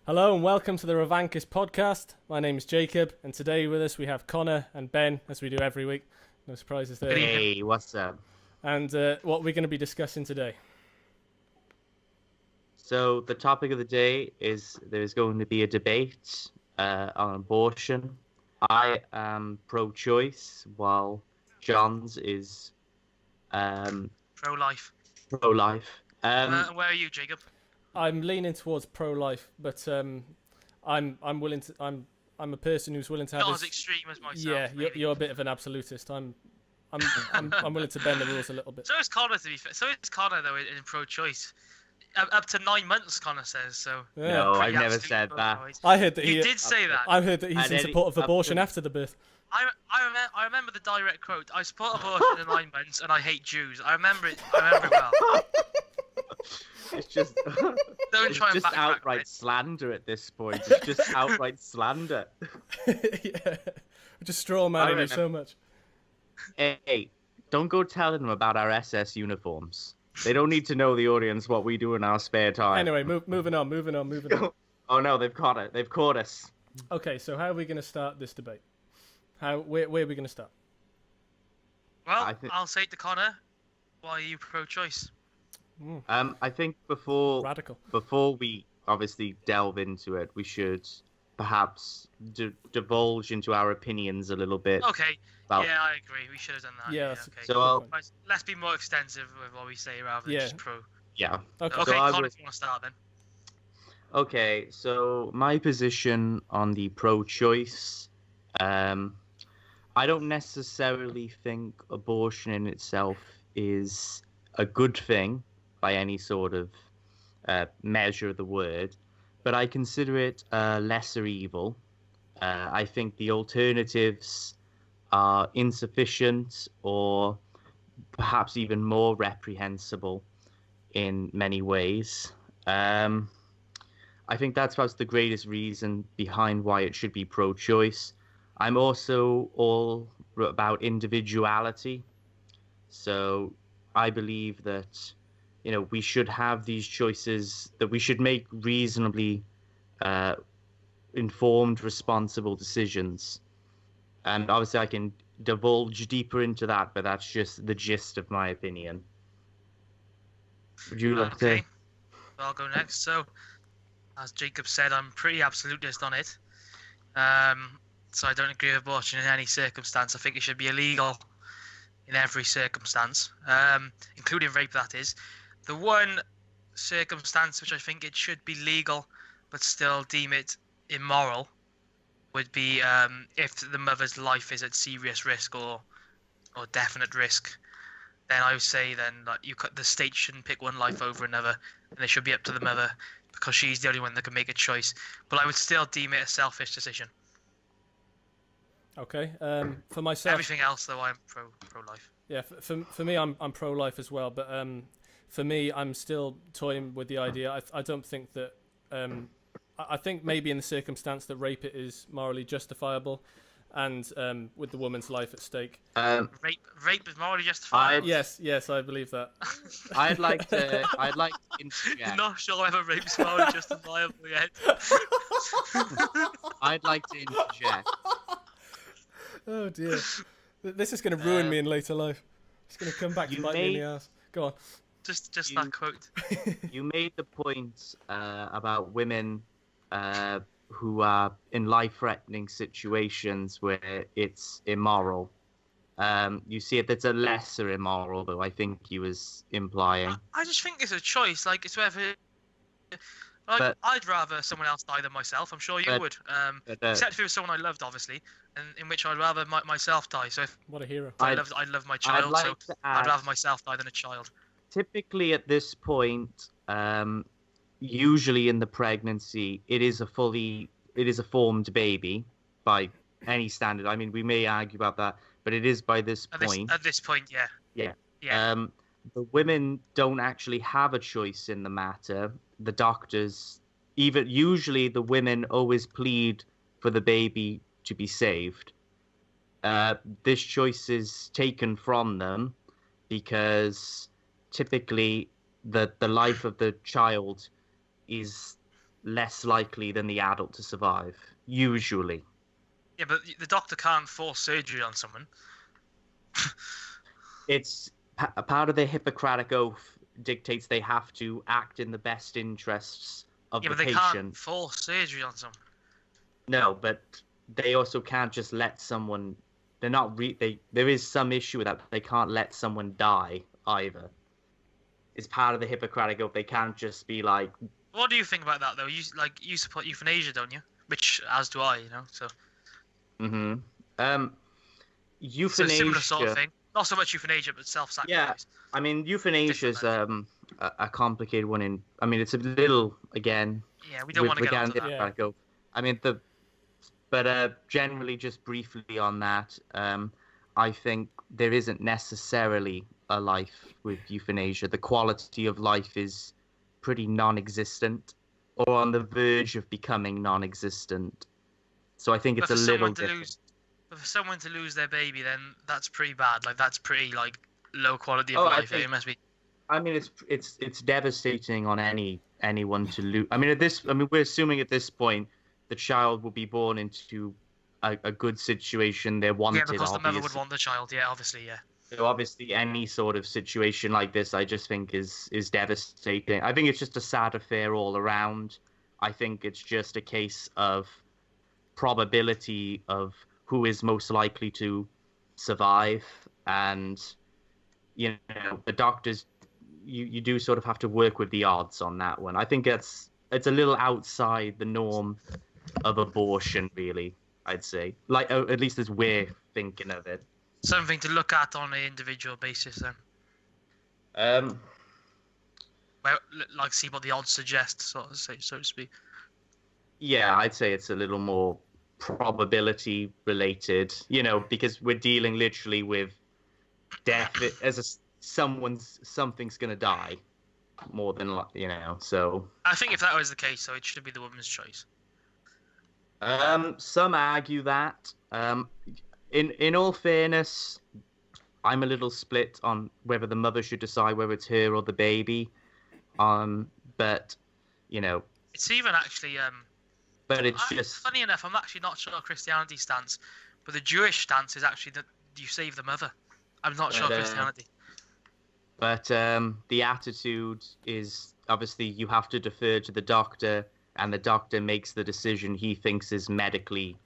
Hello and welcome to the Revanchist podcast. My name is Jacob, and today with us we have Connor and Ben, as we do every week. No surprises there. Hey, what's up? And what we're going to be discussing today. So the topic of the day is there's going to be a debate on abortion. I am pro-choice, while John's is Pro-life. pro-life. Where are you, Jacob? I'm leaning towards pro-life, but I'm willing to. I'm a person who's willing to have. Not as extreme as myself. Yeah, you're a bit of an absolutist. I'm willing to bend the rules a little bit. So is Connor, to be fair. So is Connor, though, in pro-choice. Up to 9 months, Connor says. So. Yeah. No, I've Pretty never absolute said that. pro-choice. I heard that You did say that. I heard that he's And in any- support of up abortion to- after the birth. I remember the direct quote. I support abortion in 9 months, and I hate Jews. I remember it well. It's just Don't it's try and just backtrack, outright right? slander at this point. It's just outright slander. Yeah, just straw manning him so much. Hey, don't go telling them about our SS uniforms. They don't need to know, the audience, what we do in our spare time. Anyway, moving on. Oh no, they've caught it. They've caught us. Okay, so how are we going to start this debate? Where are we going to start? Well, I'll say to Connor, why are you pro-choice? I think before Radical. we obviously delve into it, we should perhaps divulge into our opinions a little bit. Okay. About... Yeah, I agree. We should have done that. Yeah, okay. So Let's be more extensive with what we say rather than just pro. Yeah. Okay. Okay, So Connor, if you want to start then. Okay, so my position on the pro-choice, I don't necessarily think abortion in itself is a good thing by any sort of measure of the word, but I consider it a lesser evil. I think the alternatives are insufficient or perhaps even more reprehensible in many ways. I think that's perhaps the greatest reason behind why it should be pro-choice. I'm also all about individuality. So I believe that, we should have these choices, that we should make reasonably informed, responsible decisions. And obviously I can divulge deeper into that, but that's just the gist of my opinion. Would you like to... Okay. Well, I'll go next. So, as Jacob said, I'm pretty absolutist on it. So I don't agree with abortion in any circumstance. I think it should be illegal in every circumstance, including rape, that is. The one circumstance which I think it should be legal but still deem it immoral would be if the mother's life is at serious risk or definite risk. Then I would say that the state shouldn't pick one life over another, and it should be up to the mother because she's the only one that can make a choice. But I would still deem it a selfish decision. Okay. For myself, Everything else, though, I'm pro-life. yeah. For me, I'm pro-life as well. But for me, I'm still toying with the idea. I don't think that. I think maybe in the circumstance that rape is morally justifiable, and with the woman's life at stake. Rape is morally justified. Yes, I believe that. I'd like to interject. You're not sure whether rape is morally justifiable yet. I'd like to interject. Oh dear, this is going to ruin me in later life. It's going to come back to bite me in the ass. Go on. Just that quote. You made the point about women who are in life-threatening situations where it's immoral. You see it, that's a lesser immoral, though, I think you was implying. I just think it's a choice. Like, it's whether... I'd rather someone else die than myself. I'm sure you would. Except if it was someone I loved, obviously, and in which I'd rather myself die. So if what a hero! I love my child, I'd rather myself die than a child. Typically, at this point, usually in the pregnancy, it is a formed baby by any standard. I mean, we may argue about that, but it is by this point. At this point, yeah. Yeah. The women don't actually have a choice in the matter. The doctors, usually the women always plead for the baby to be saved. This choice is taken from them because typically the life of the child is less likely than the adult to survive, usually. Yeah, but the doctor can't force surgery on someone. It's a part of the Hippocratic Oath dictates they have to act in the best interests of Yeah, the but they can't patient. force surgery on someone. No, but they also can't just let someone. They're not. There is some issue with that. They can't let someone die either. It's part of the Hippocratic Oath. They can't just be like, What do you think about that, though? You support euthanasia, don't you? Which, as do I, So, mm-hmm. so similar sort of Euthanasia. thing. Not so much euthanasia, but self-sacrifice. Yeah, I mean, euthanasia is a complicated one. I mean, it's a little again. Yeah, we don't want to get again, onto that. Hippocratic Oath. I mean, generally, just briefly on that, I think there isn't necessarily a life with euthanasia. The quality of life is pretty non-existent, or on the verge of becoming non-existent. So I think it's a little different. But for someone to lose their baby, then that's pretty bad. Like that's pretty low quality of life. It must be. I mean, it's devastating on anyone to lose. I mean, we're assuming at this point the child will be born into a good situation. They're wanted. Yeah, because the mother would want the child. Yeah, obviously, yeah. So obviously, any sort of situation like this, I just think is devastating. I think it's just a sad affair all around. I think it's just a case of probability of who is most likely to survive, and the doctors. You do sort of have to work with the odds on that one. I think it's a little outside the norm of abortion, really. I'd say, at least as we're thinking of it. Something to look at on an individual basis, then. Well, see what the odds suggest, so to speak. Yeah, I'd say it's a little more probability related, because we're dealing literally with death as something's gonna die, more than So I think if that was the case, though, it should be the woman's choice. Some argue that. In all fairness, I'm a little split on whether the mother should decide whether it's her or the baby. But it's even actually But it's just funny enough. I'm actually not sure Christianity's stance, but the Jewish stance is actually that you save the mother. I'm not sure Christianity. But the attitude is obviously you have to defer to the doctor, and the doctor makes the decision he thinks is medically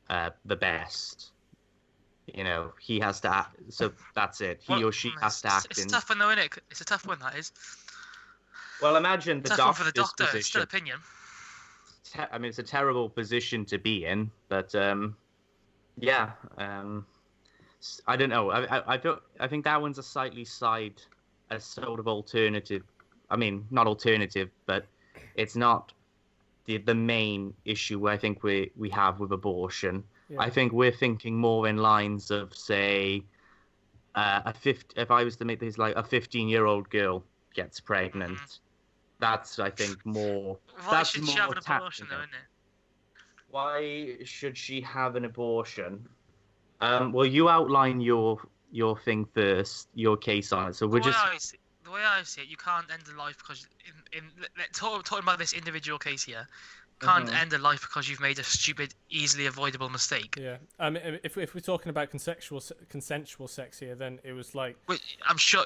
the best. He has to act, so that's it. He or she has to act. It's a tough one, though, isn't it? It's a tough one, that is. Well, imagine the doctor's for the doctor. position. It's still opinion. I mean, it's a terrible position to be in, but yeah. I don't know. I think that one's a sort of alternative. I mean, not alternative, but it's not the main issue I think we have with abortion. Yeah. I think we're thinking more in lines of, say, if I was to make this, like a 15-year-old girl gets pregnant. Mm-hmm. That's, I think, more. Why should she have an abortion, though, isn't it? Why should she have an abortion? Well, you outline your thing first, your case on it. So we're the way I see it, you can't end a life because talking about this individual case here, can't end a life because you've made a stupid, easily avoidable mistake. Yeah, I mean, if we're talking about consensual sex here, then it was like. I'm sure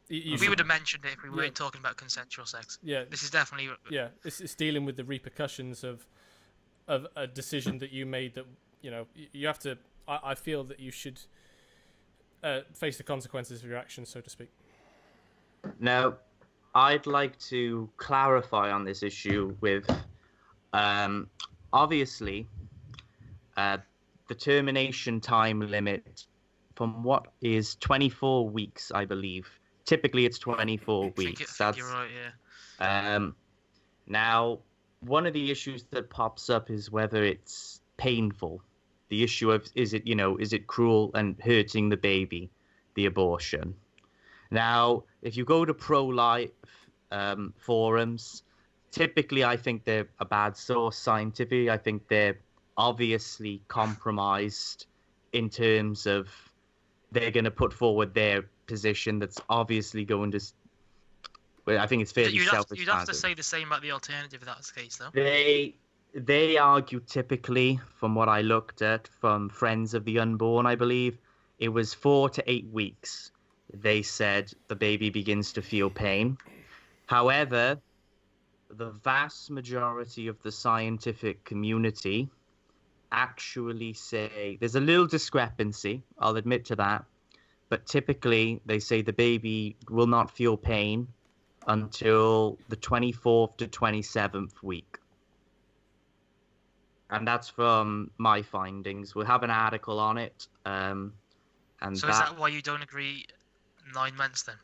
we would have mentioned it if we weren't talking about consensual sex. Yeah, this is definitely. Yeah, it's dealing with the repercussions of a decision that you made that you have to. I feel that you should face the consequences of your actions, so to speak. Now, I'd like to clarify on this issue with, obviously, the termination time limit from what is 24 weeks, I believe. Typically, it's 24 weeks. That's you're right, yeah. Now, one of the issues that pops up is whether it's painful. The issue of is it cruel and hurting the baby, the abortion. Now, if you go to pro-life forums, typically I think they're a bad source scientifically. I think they're obviously compromised in terms of they're going to put forward their position that's obviously going to But I think it's fairly You'd have to self-explanatory. say the same about the alternative if that was the case, though. They argue typically, from what I looked at, from Friends of the Unborn, I believe, it was 4 to 8 weeks. They said the baby begins to feel pain. However, the vast majority of the scientific community actually say there's a little discrepancy, I'll admit to that, but typically they say the baby will not feel pain until the 24th to 27th week. And that's from my findings. We'll have an article on it. And so is that why you don't agree 9 months then?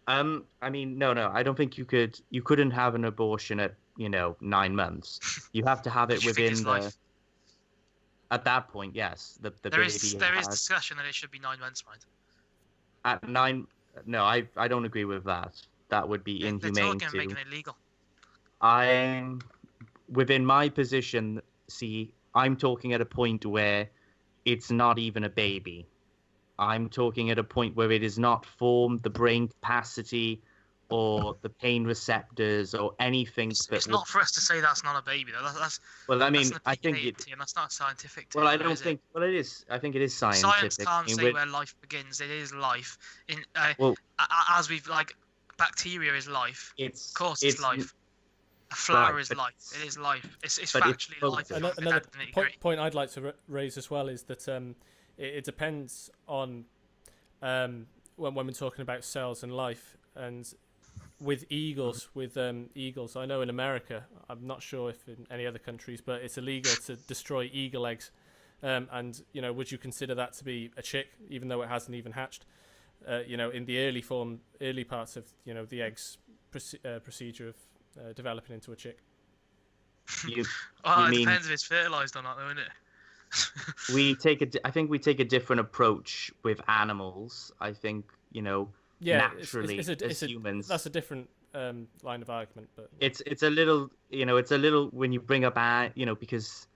I mean, no, I don't think you couldn't have an abortion at, 9 months. You have to have it within life? At that point, yes. The there baby is discussion that it should be 9 months, right? At 9, no, I don't agree with that. That would be inhumane they're talking too. about making it legal. I'm within my position. See, I'm talking at a point where it's not even a baby. I'm talking at a point where it is not formed the brain capacity or the pain receptors or anything. It's not for us to say that's not a baby, though. That's well, I mean, that's I think and that's not scientific. Well, I don't think. Well, it is. I think it is scientific. Science can't say where life begins. It is life. As we've bacteria is life. Of course, it's life. A flower is life. It is life. It's factually life. Another point I'd like to raise as well is that it depends on when we're talking about cells and life. And with eagles, I know in America, I'm not sure if in any other countries, but it's illegal to destroy eagle eggs. And would you consider that to be a chick, even though it hasn't even hatched? In the early parts of the eggs procedure of developing into a chick. It depends if it's fertilized or not, though, isn't it? I think we take a different approach with animals. I think naturally as humans. That's a different line of argument, but it's a little when you bring up because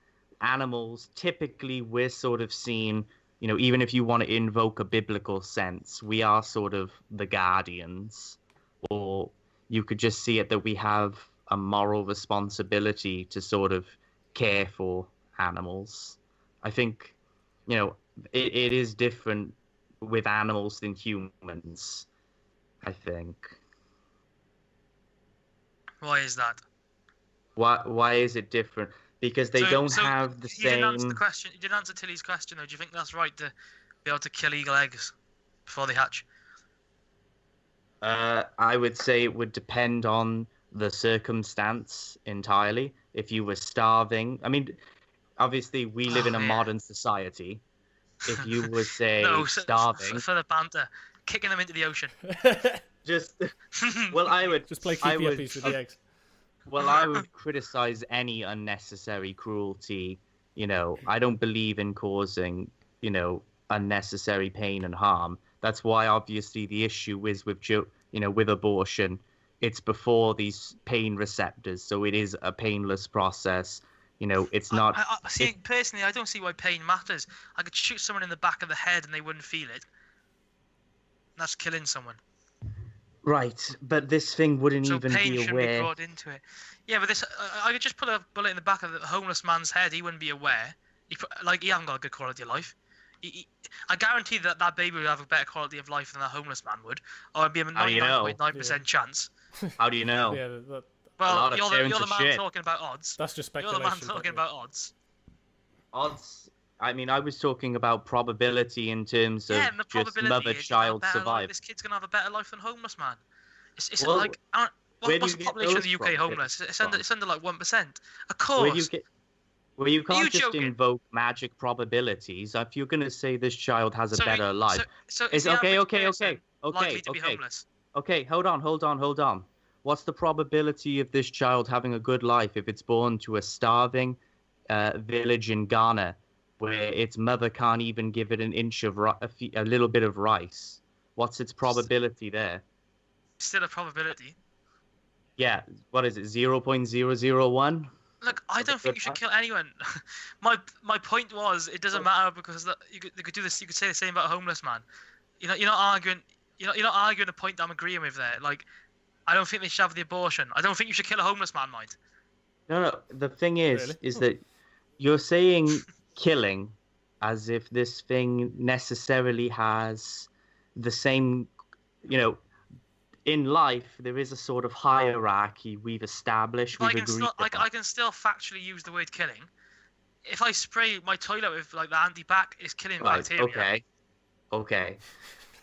animals typically we're sort of seen. Even if you want to invoke a biblical sense, we are sort of the guardians, or you could just see it that we have a moral responsibility to sort of care for animals. I think, it is different with animals than humans, I think. Why is that? Why is it different? Because they don't have the same... You didn't answer Tilly's question, though. Do you think that's right to be able to kill eagle eggs before they hatch? I would say it would depend on the circumstance entirely. If you were starving... I mean, obviously, we live in a modern society. If you were, say, starving... For the banter, kicking them into the ocean. Just... Well, I would... Just play keepy uppies with the eggs. Well, I would criticize any unnecessary cruelty. I don't believe in causing, unnecessary pain and harm. That's why, obviously, the issue is with, with abortion. It's before these pain receptors, so it is a painless process. It's not. Personally, I don't see why pain matters. I could shoot someone in the back of the head and they wouldn't feel it. That's killing someone. Right, but this thing wouldn't even be aware. So pain shouldn't be brought into it. Yeah, but I could just put a bullet in the back of the homeless man's head. He wouldn't be aware. He hasn't got a good quality of life. I guarantee that baby would have a better quality of life than a homeless man would. Or it'd be a 99.9% chance. How do you know? Well, you're the man talking about odds. That's just speculation. You're the man talking about odds. Odds? I mean, I was talking about probability in terms of just mother-child survival. This kid's going to have a better life than homeless man. What's the population of the UK homeless? It's under like 1%. Of course. Well, you can't just invoke magic probabilities. If you're going to say this child has a better life. It's okay. Likely to be homeless. Okay, hold on. What's the probability of this child having a good life if it's born to a starving village in Ghana where its mother can't even give it an inch of a little bit of rice? What's its probability there? Still a probability. Yeah, what is it? 0.001? Look, I don't think you should kill anyone. My point was, it doesn't matter because you could do this. You could say the same about a homeless man. You're not arguing. you're not arguing the point that I'm agreeing with there. Like, I don't think they should have the abortion. I don't think you should kill a homeless man, mind. No. The thing Really? is that you're saying killing as if this thing necessarily has the same, in life there is a sort of hierarchy we've established, we've agreed upon. I can still factually use the word killing. If I spray my toilet with like the anti-bac, it's killing bacteria. Okay.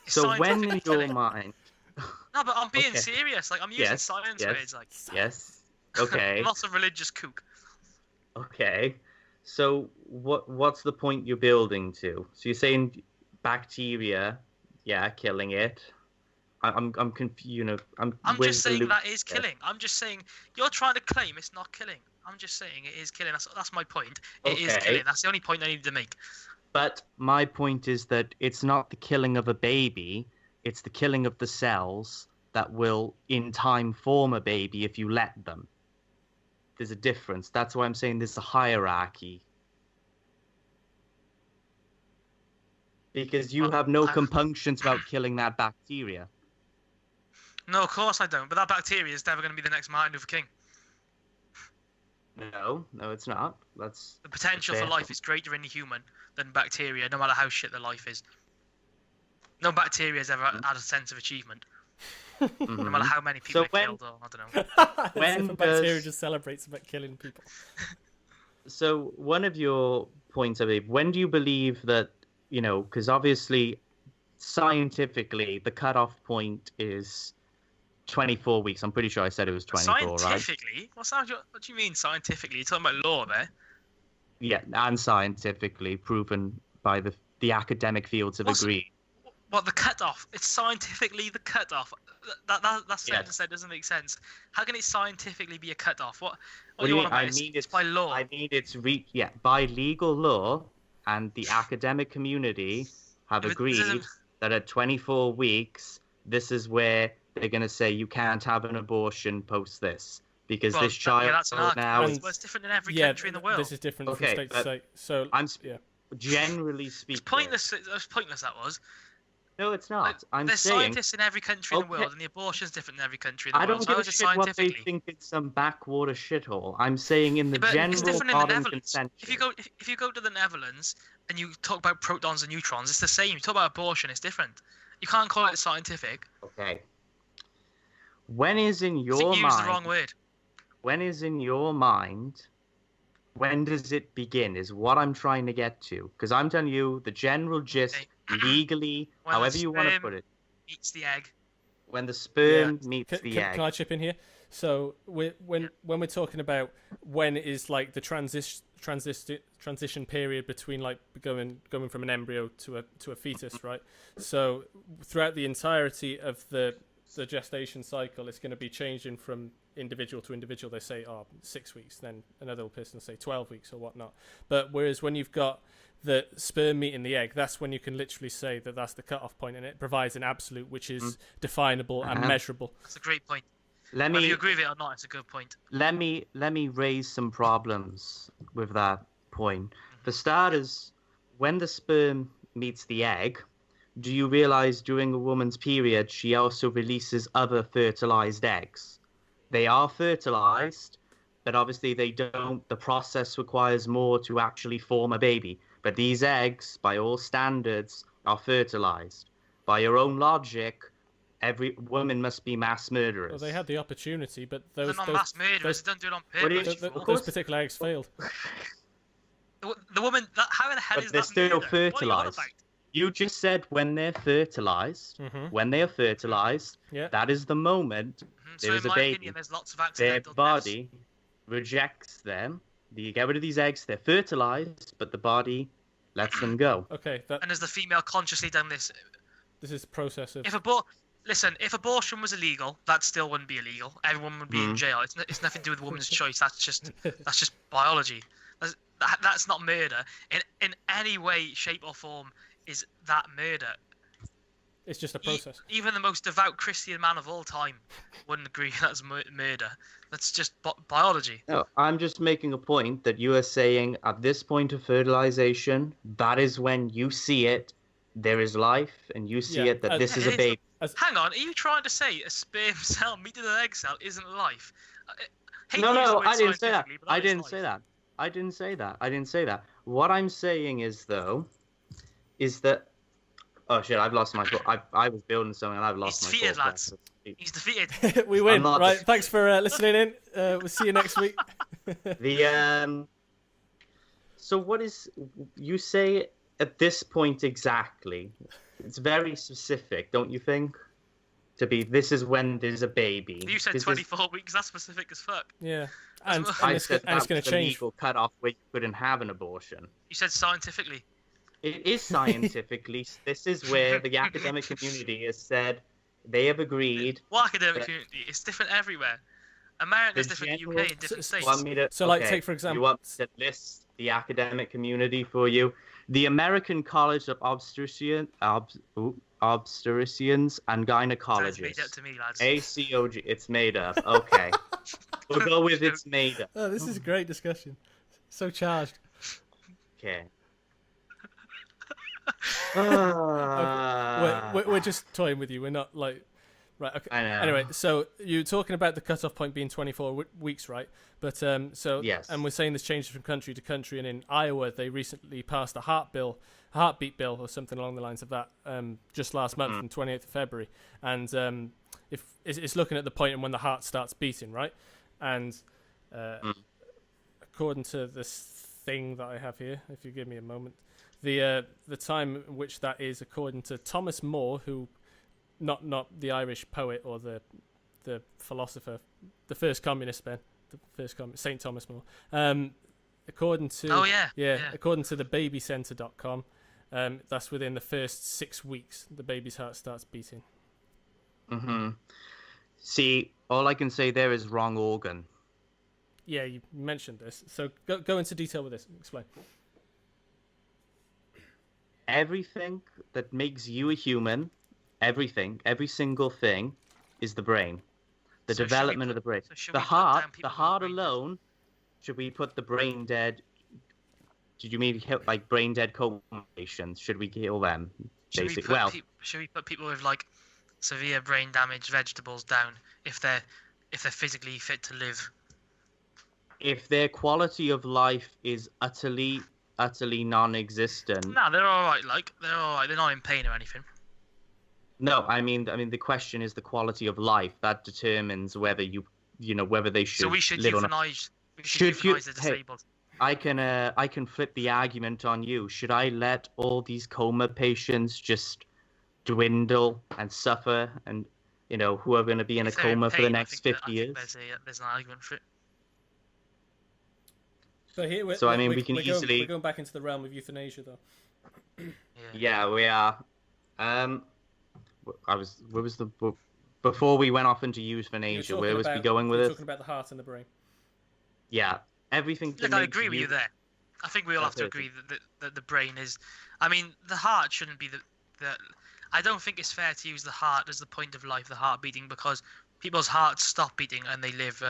It's So when in scientifically your killing. mind... No, but I'm being Okay. serious. Like, I'm using science words. Like, Yes. Okay. I'm not a religious kook. Okay. So what's the point you're building to? So you're saying bacteria, killing it. I'm confused. I'm just saying that is killing. I'm just saying you're trying to claim it's not killing. I'm just saying it is killing. That's my point. It is killing. That's the only point I needed to make. But my point is that it's not the killing of a baby, it's the killing of the cells that will in time form a baby if you let them. There's a difference. That's why I'm saying there's a hierarchy. Because you have no compunctions about killing that bacteria. No, of course I don't. But that bacteria is never going to be the next Martin Luther King. No, it's not. That's The potential for life is greater in the human than bacteria, no matter how shit the life is. No bacteria has ever had a sense of achievement. No matter how many people it killed, or I don't know. When bacteria just celebrates about killing people. So one of your points, I believe, when do you believe that, because obviously scientifically the cutoff point is 24 weeks. I'm pretty sure I said it was 24, right? Scientifically? What do you mean scientifically? You're talking about law there? Yeah, and scientifically proven by the academic fields have agreed. What, the cutoff? It's scientifically the cutoff. That sentence there doesn't make sense. How can it scientifically be a cutoff? What do you want about it? It's by law. I mean, it's by legal law, and the academic community have agreed that at 24 weeks, this is where they're going to say you can't have an abortion post this. Because this child now... It's different in every country in the world. This is different from state to state. So, generally speaking... It's pointless, that was. No, it's not. There's scientists in every country in the world, and the abortion's different in every country in the world. I don't give a shit what they think it's some backwater shithole. I'm saying in the general modern consensus. If you go to the Netherlands and you talk about protons and neutrons, it's the same. You talk about abortion, it's different. You can't call it scientific. Okay. When is in your mind... You used the wrong word. When is in your mind... When does it begin is what I'm trying to get to. Because I'm telling you the general gist... Okay. Legally, however you want to put it. Meets the egg. When the sperm meets the egg. Can I chip in here? So when we're talking about when is like the transition period between like going from an embryo to a fetus, right? So throughout the entirety of the gestation cycle, it's going to be changing from individual to individual. They say 6 weeks, then another person will say 12 weeks or whatnot. But whereas when you've got the sperm meeting the egg, that's when you can literally say that that's the cutoff point, and it provides an absolute which is definable and measurable. That's a great point. Whether you agree with it or not, it's a good point. Let me raise some problems with that point. For starters, when the sperm meets the egg, do you realize during a woman's period she also releases other fertilized eggs? They are fertilized, but obviously they don't. The process requires more to actually form a baby. But these eggs, by all standards, are fertilized. By your own logic, every woman must be mass murderers. Well, they had the opportunity, but they're not mass murderers. They don't do it on purpose. Those particular eggs failed. The woman, how the hell but is they're that still murder? fertilized. You just said when they're fertilized. When they are fertilized, that is the moment there is a baby. Opinion, there's lots of their body rejects them. You get rid of these eggs, they're fertilized, but the body lets them go. Okay. And has the female consciously done this? This is the process of... If abortion was illegal, that still wouldn't be illegal. Everyone would be in jail. It's nothing to do with woman's choice. That's just biology. That's not murder. In any way, shape or form is that murder. It's just a process. Even the most devout Christian man of all time wouldn't agree that's murder. That's just biology. No, I'm just making a point that you are saying at this point of fertilization, that is when you see it, there is life, and you see it that this is a baby. Hang on, are you trying to say a sperm cell meeting an egg cell isn't life? Hate No, to use the no, word I didn't say that. scientifically, but I that is didn't life. say that. I didn't say that. I didn't say that. What I'm saying is that. Oh shit! I've lost my thought. I was building something and I've lost He's my defeated, thought lads. process. He's defeated. We I'm win. not Right. Thanks for listening in. We'll see you next week. The So what is you say at this point exactly? It's very specific, don't you think? To be this is when there's a baby. You said 24 weeks. That's specific as fuck. Yeah. That's And, what- and I it's, said and it's that going was to the change. legal cutoff where you couldn't have an abortion. You said scientifically. It is scientifically. This is where the academic community has said they have agreed. What academic But- community? It's different everywhere. America's The different to general- UK in different states. Want me to, So, like, okay, take for example- you want me to list the academic community for you? The American College of Obstetricians and Sounds made up Gynecologists. to me, lads. ACOG. It's made up. Okay. We'll go with it's made up. Oh, this is a great discussion. So charged. Okay. We're just toying with you. We're not like. Right. Okay. I know. Anyway, so you're talking about the cutoff point being 24 weeks, right? But so Yes. and we're saying this changes from country to country. And in Iowa, they recently passed a heartbeat bill, or something along the lines of that, just last month, on 28th of February. And if it's looking at the point when the heart starts beating, right? And according to this thing that I have here, if you give me a moment, the time in which that is, according to Thomas More, who. Not the Irish poet or the philosopher, the first communist man, Saint Thomas More. According to according to the babycenter.com, that's within the first 6 weeks the baby's heart starts beating. Mm-hmm. See, all I can say there is wrong organ. Yeah, you mentioned this, so go into detail with this. Explain. Everything that makes you a human. Every single thing is the brain. The So development of the brain. so should The we put down heart, people the with heart brain dead? alone, should we put the brain dead? Did you mean like brain dead coma patients? Should we kill them? Basically, Should we put people with like severe brain damage vegetables down if they're physically fit to live? if their quality of life is utterly non-existent. No, they're all right. Like they're all right. They're not in pain or anything. No, I mean, the question is the quality of life that determines whether whether they should. So we should live or not. euthanize. We should euthanize the disabled. I can flip the argument on you. Should I let all these coma patients just dwindle and suffer, and who are going to be in a If they're in coma for the pain, I next think 50 years? There's an argument for it. So here, So, I mean, we can we're easily- we're going back into the realm of euthanasia, though. Yeah, we are. Before we went off into euthanasia, where was we going with You're it? talking about the heart and the brain. Yeah, everything. Look, I agree with you there. I think we all have to That's it. agree that the brain is. I mean, the heart shouldn't be the. I don't think it's fair to use the heart as the point of life, the heart beating, because people's hearts stop beating and they live.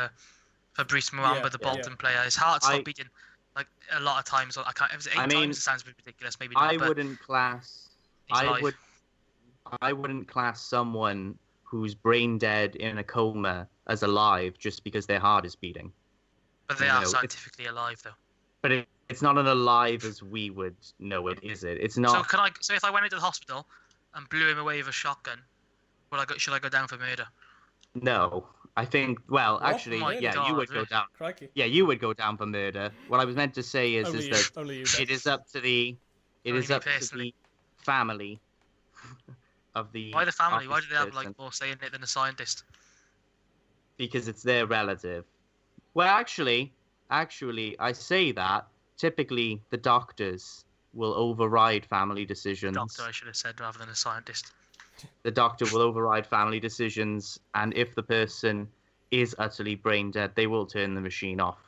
Fabrice Muamba, the Bolton player, his heart stopped beating like a lot of times. I can't. If it was 8 times, it sounds a bit ridiculous. Maybe not. I but wouldn't class. he's I alive. wouldn't class someone who's brain dead in a coma as alive just because their heart is beating. But they you are know, it's- scientifically alive, though. But it's not an alive as we would know it, is it? It's not. So if I went into the hospital and blew him away with a shotgun, should I go down for murder? No, I think. Well, What? actually, Oh my yeah, you God, would go really? down. Crikey. Yeah, you would go down for murder. What I was meant to say is Only you. that Only you. it is up to the. It Only is me up to personally. the family of the. Why the family? Why do officer they have person, like more say in it than a scientist? Because it's their relative. Well, actually, I say that typically the doctors will override family decisions. Doctor, I should have said rather than a scientist. The doctor will override family decisions, and if the person is utterly brain dead, they will turn the machine off.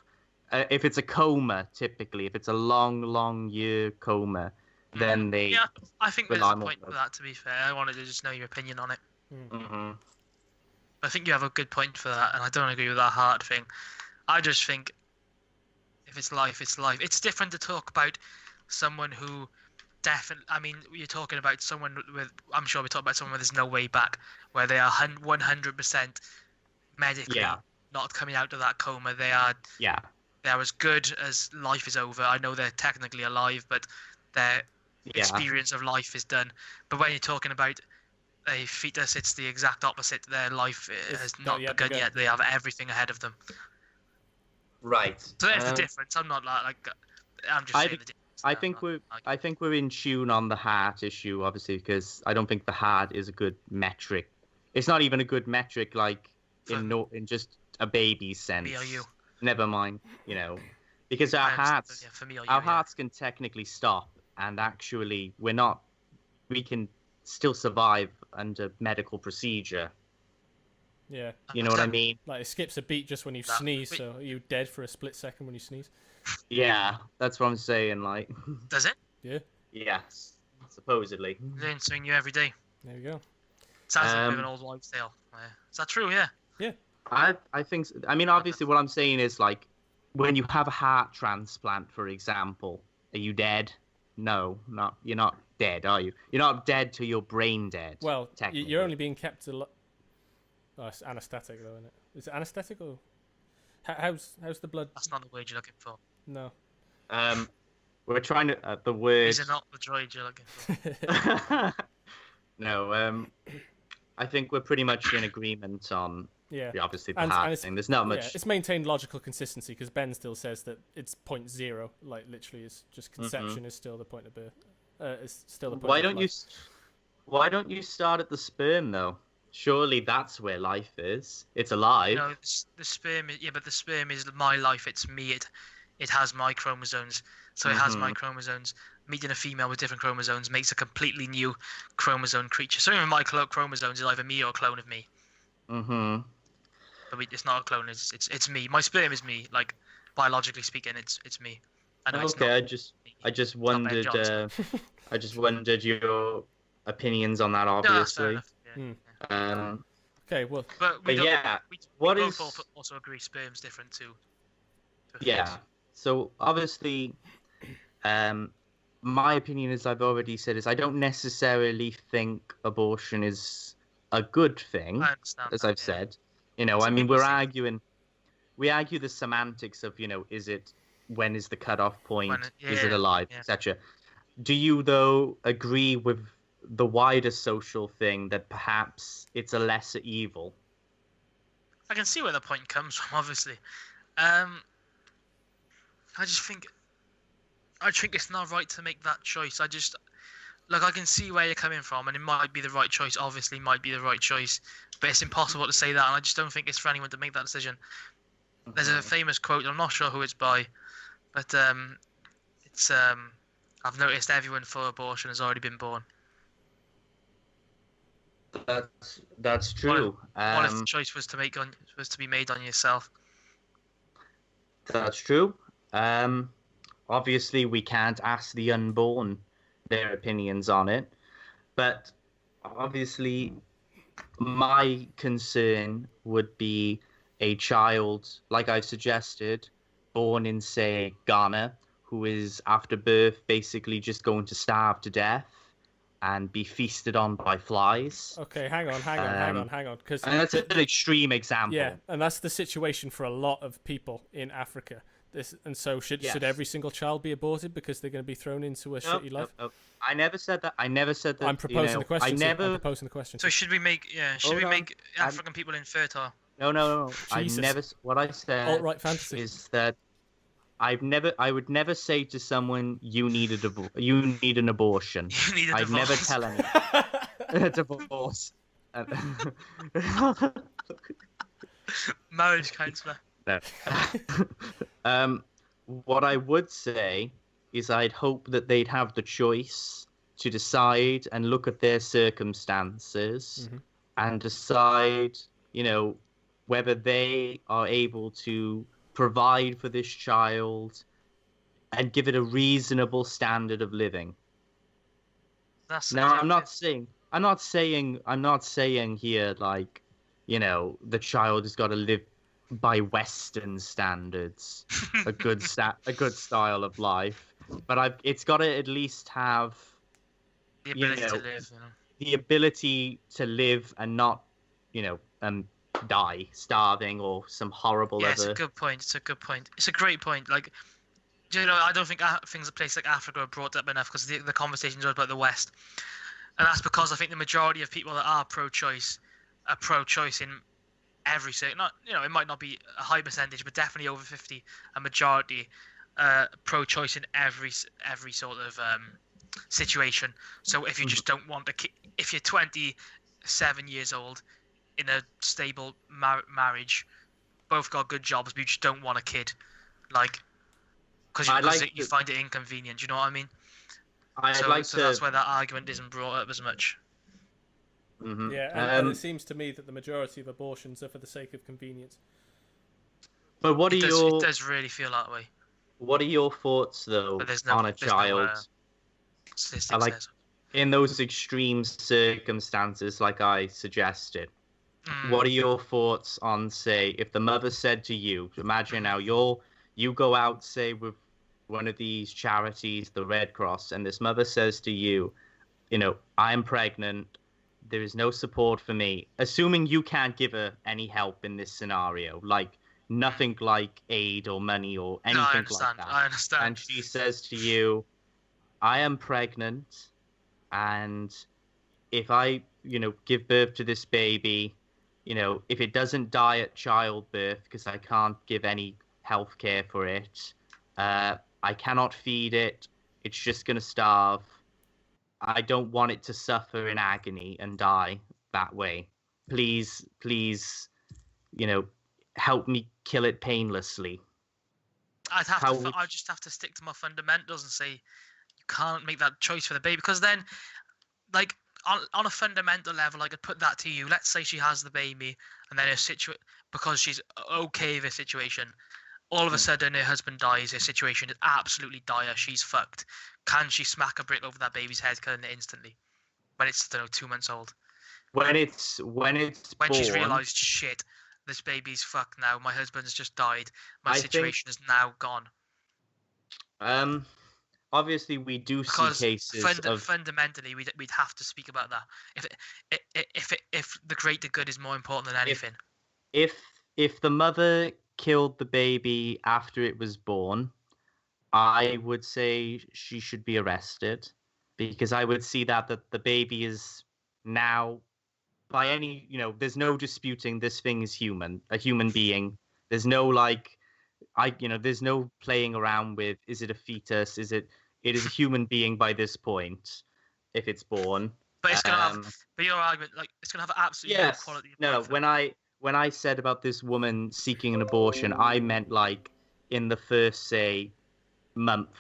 If it's a coma, typically, if it's a long year coma, then they. Yeah, I think there's rely a more point on for that. To be fair, I wanted to just know your opinion on it. Mhm. I think you have a good point for that, and I don't agree with that heart thing. I just think if it's life, it's life. It's different to talk about someone who definitely. I mean, you're talking about someone with. I'm sure we're talking about someone where there's no way back, where they are 100% medically Yeah. not coming out of that coma. They're as good as life is over. I know they're technically alive, but their experience of life is done. But when you're talking about a fetus, it's the exact opposite. Their life has not begun yet. They have everything ahead of them. Right. So there's the difference. I'm not like I'm just saying the difference. I think we're in tune on the heart issue, obviously, because I don't think the heart is a good metric. It's not even a good metric, like in just a baby's sense. Me or you? Never mind, because our hearts, hearts can technically stop, and actually we can still survive under medical procedure. Yeah. You know what I mean? Like it skips a beat just when you sneeze, so are you dead for a split second when you sneeze? Yeah, that's what I'm saying. Like, does it? Yeah. Yes, supposedly. Learn something new every day. There you go. Sounds like a bit of an old wives' tale. Is that true? Yeah. Yeah. I think. I mean, obviously, what I'm saying is like, when you have a heart transplant, for example, are you dead? No, you're not dead, are you? You're not dead till you're brain dead. Well, you're only being kept alive. Oh, it's anesthetic, though, isn't it? Is it anesthetic or how's the blood? That's not the word you're looking for. No. We're trying to the word. These are not the droids you're looking for. No. I think we're pretty much in agreement on. Yeah. Obviously, the heart thing. There's not much. Yeah, it's maintained logical consistency because Ben still says that it's 0.0. Like literally, it's just conception is still the point of birth. It's still the point. Why don't you start at the sperm though? Surely that's where life is. It's alive. No, the sperm. But the sperm is my life. It's me. It has my chromosomes. So it has my chromosomes. Meeting a female with different chromosomes makes a completely new chromosome creature. So even my chromosomes is either me or a clone of me. Mm-hmm. But it's not a clone. It's me. My sperm is me. Like biologically speaking, it's me. I know okay, I just wondered. I just wondered your opinions on that. Obviously. No, yeah. Okay, well. But we both also agree sperm's different too. Yeah. So obviously, my opinion, as I've already said, is I don't necessarily think abortion is a good thing. I understand as that, I've said. I mean, we argue the semantics of, when is the cutoff point, is it alive, etc. Do you, though, agree with the wider social thing that perhaps it's a lesser evil? I can see where the point comes from, obviously. I think it's not right to make that choice. I can see where you're coming from, and it might be the right choice. Obviously, might be the right choice, but it's impossible to say that, and I just don't think it's for anyone to make that decision. There's a famous quote. I'm not sure who it's by, but it's I've noticed everyone for abortion has already been born. That's true. What if the choice was to be made on yourself? That's true. Obviously, we can't ask the unborn their opinions on it, but obviously, my concern would be a child, like I've suggested, born in, say, Ghana, who is after birth basically just going to starve to death and be feasted on by flies. Okay, hang on. Because that's an extreme example. Yeah, and that's the situation for a lot of people in Africa. Should every single child be aborted because they're going to be thrown into a shitty life? Nope. I never said that. I'm proposing the question. I'm proposing the question. So should we make African people infertile? No. Jesus. What I said alt-right fantasy is that I would never say to someone, you need an abortion. You need a divorce. I'd never tell anyone. A divorce. Marriage counselor. No. What I would say is I'd hope that they'd have the choice to decide and look at their circumstances and decide, whether they are able to provide for this child and give it a reasonable standard of living. I'm not saying here, like, the child has got to live by Western standards, a good style of life, but it's got to at least have The you ability to know, live. the ability to live and not, you know, die starving or some horrible Yeah, it's a other. good point. It's a good point. It's a great point. Like, you know, I don't think things a place like Africa are brought up enough because the conversations are about the West, and that's because I think the majority of people that are pro-choice are pro-choice in every state. Not, you know, it might not be a high percentage, but definitely over 50, a majority pro-choice in every sort of situation. So if you just don't want a kid, if you're 27 years old in a stable marriage, both got good jobs, but you just don't want a kid, like, because you find it inconvenient. You know what I mean? So that's where that argument isn't brought up as much. Mm-hmm. Yeah, and it seems to me that the majority of abortions are for the sake of convenience. But It does really feel that way. What are your thoughts though on a child? Statistics Like in those extreme circumstances, like I suggested. What are your thoughts on, say, if the mother said to you, imagine now you go out, say, with one of these charities, the Red Cross, and this mother says to you, you know, I'm pregnant, there is no support for me, assuming you can't give her any help in this scenario, like nothing like aid or money or anything like that. I understand. And she says to you, I am pregnant, and if I, you know, give birth to this baby, you know, if it doesn't die at childbirth because I can't give any health care for it, I cannot feed it. It's just going to starve. I don't want it to suffer in agony and die that way. Please, please, you know, help me kill it painlessly. I'd just have to stick to my fundamentals and say you can't make that choice for the baby, because then, like, on a fundamental level, I could put that to you. Let's say she has the baby, and then because she's okay with her situation, all of a sudden her husband dies. Her situation is absolutely dire. She's fucked. Can she smack a brick over that baby's head, killing it instantly when it's, I don't know, 2 months old? When she's realised, shit, this baby's fucked now. My husband's just died. My situation is now gone. Obviously, we do see cases of fundamentally, we'd have to speak about that. If the greater good is more important than anything. If the mother killed the baby after it was born, I would say she should be arrested, because I would see that the baby is now, by any, you know, there's no disputing this thing is a human being. There's no there's no playing around with, is it a fetus? It is a human being by this point, if it's born. But it's gonna have, but your argument, like, it's gonna have absolutely no quality of life. No, when I said about this woman seeking an abortion, I meant like in the first, say, month,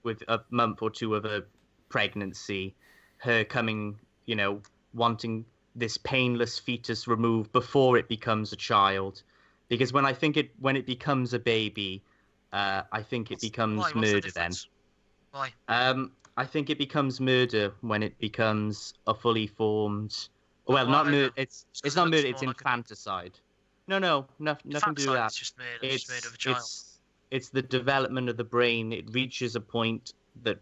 with a month or two of a pregnancy, her coming, you know, wanting this painless fetus removed before it becomes a child. Because when it becomes a baby, I think it becomes murder then. Why? I think it becomes murder when it becomes a fully formed. Well, not murder. It's not murder. It's infanticide. No, nothing to do with that. It's just murder. It's murder of a child. It's the development of the brain. It reaches a point that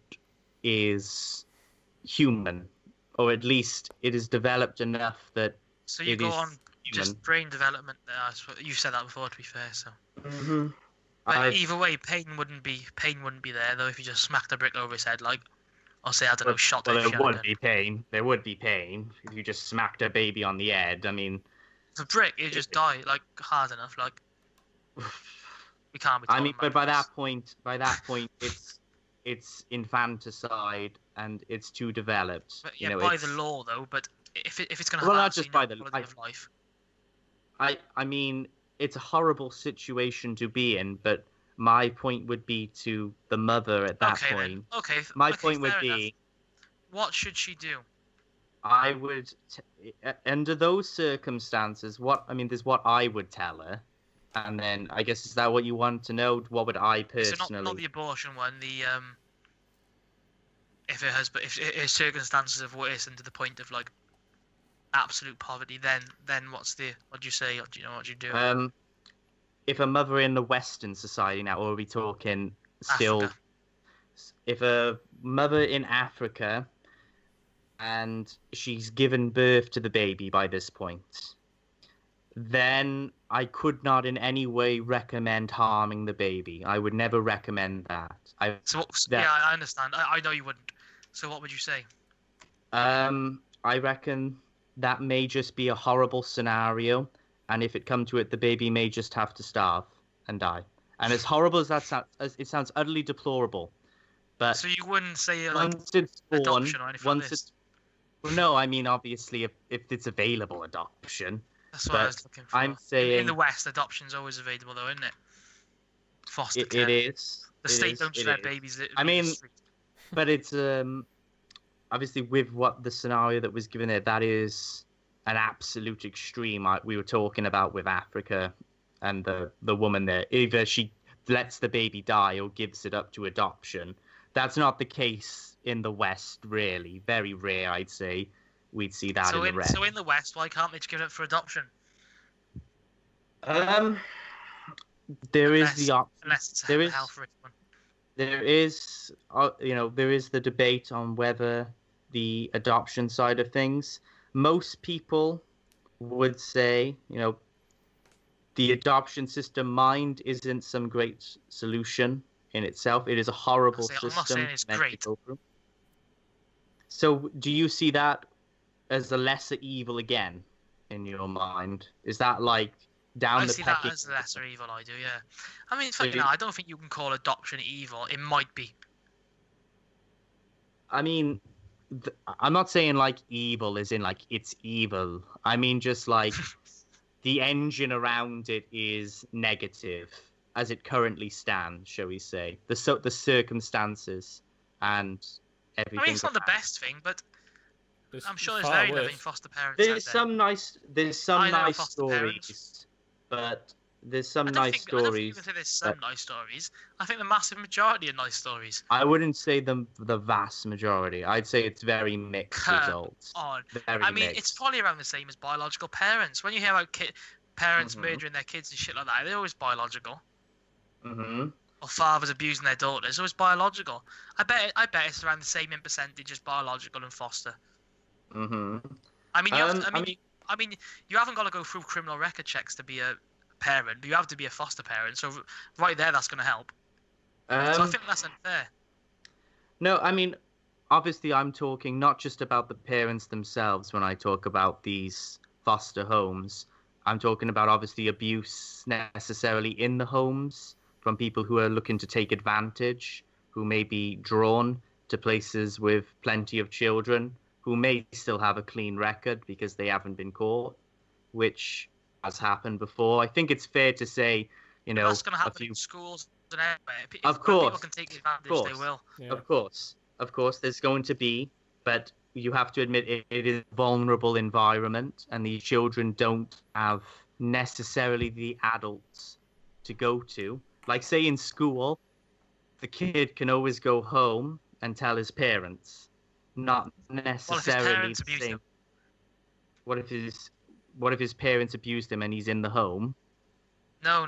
is human, or at least it is developed enough that. So you go on just brain development there. You've said that before, to be fair. So. Mm-hmm. But either way, pain wouldn't be there though if you just smacked a brick over his head, like, or say, I don't know, shot it. Well, there would be pain. There would be pain if you just smacked a baby on the head. I mean, it's a brick. You just die, like, hard enough. Like, we can't be. I mean, but by that point, it's infanticide and it's too developed. But, yeah, you know, by the law though. But if it's going to have not just by the quality of life. I mean, it's a horrible situation to be in, but my point would be to the mother at that point. Then. Okay. My point would be, enough. What should she do? I would, under those circumstances, there's what I would tell her, and then I guess, is that what you want to know? What would I personally? So not the abortion one. The if her circumstances have worsened to the point of, like, absolute poverty, then what do you say? Or do you know what you do? If a mother in the Western society now, or are we talking still? Africa. If a mother in Africa and she's given birth to the baby by this point, then I could not in any way recommend harming the baby. I would never recommend that. Yeah, I understand. I know you wouldn't. So what would you say? I reckon that may just be a horrible scenario, and if it come to it, the baby may just have to starve and die. And as horrible as that sounds, it sounds utterly deplorable. But So you wouldn't say like once it's born, adoption or anything like this? well, no, I mean obviously if it's available adoption. That's what I But was looking for. I'm saying in the West, adoption's always available, though, isn't it? Foster it care. is. The state don't share babies. I mean, but it's obviously with what the scenario that was given there, that is an absolute extreme. We were talking about with Africa and the woman there. Either she lets the baby die or gives it up to adoption. That's not the case in the West, really. Very rare, I'd say. We'd see that in the West. So in the West, why can't they just give it up for adoption? There is the option. Unless it's There a is- health for one. There is, there is the debate on whether the adoption side of things. Most people would say, the adoption system mind isn't some great solution in itself. It is a horrible system. I'm not saying it's meant to great. go through. So do you see that as a lesser evil again in your mind? Is that like down I the see that pecking as a lesser evil. I do, yeah. I mean, So I don't think you can call adoption evil. It might be. I mean, I'm not saying like evil as in like it's evil. I mean just like the engine around it is negative as it currently stands, shall we say? The circumstances and everything. I mean, it's not the best thing, but I'm sure there's far very worse. loving foster parents There's out there. some I know nice foster stories, parents. but there's some I don't nice think you stories. can say there's some nice stories. I think the massive majority are nice stories. I wouldn't say the vast majority. I'd say it's very mixed Come results. on. Very I mean, mixed. it's probably around the same as biological parents. When you hear about parents Mhm. murdering their kids and shit like that, they're always biological. Mm-hmm. Or fathers abusing their daughters, it's always biological. I bet it's around the same in percentage as biological and foster. Mm-hmm. I mean, you haven't got to go through criminal record checks to be a parent. You have to be a foster parent. So right there, that's going to help. So I think that's unfair. No, I mean, obviously, I'm talking not just about the parents themselves when I talk about these foster homes. I'm talking about obviously abuse necessarily in the homes from people who are looking to take advantage, who may be drawn to places with plenty of children, who may still have a clean record because they haven't been caught, which has happened before. I think it's fair to say, That's going to happen in schools and everywhere. Of course, people can take advantage, they will. Yeah. Of course, there's going to be, but you have to admit it is a vulnerable environment, and the children don't have necessarily the adults to go to. Like, say, in school, the kid can always go home and tell his parents, not necessarily parents abuse him? What if his parents abused him and he's in the home? No.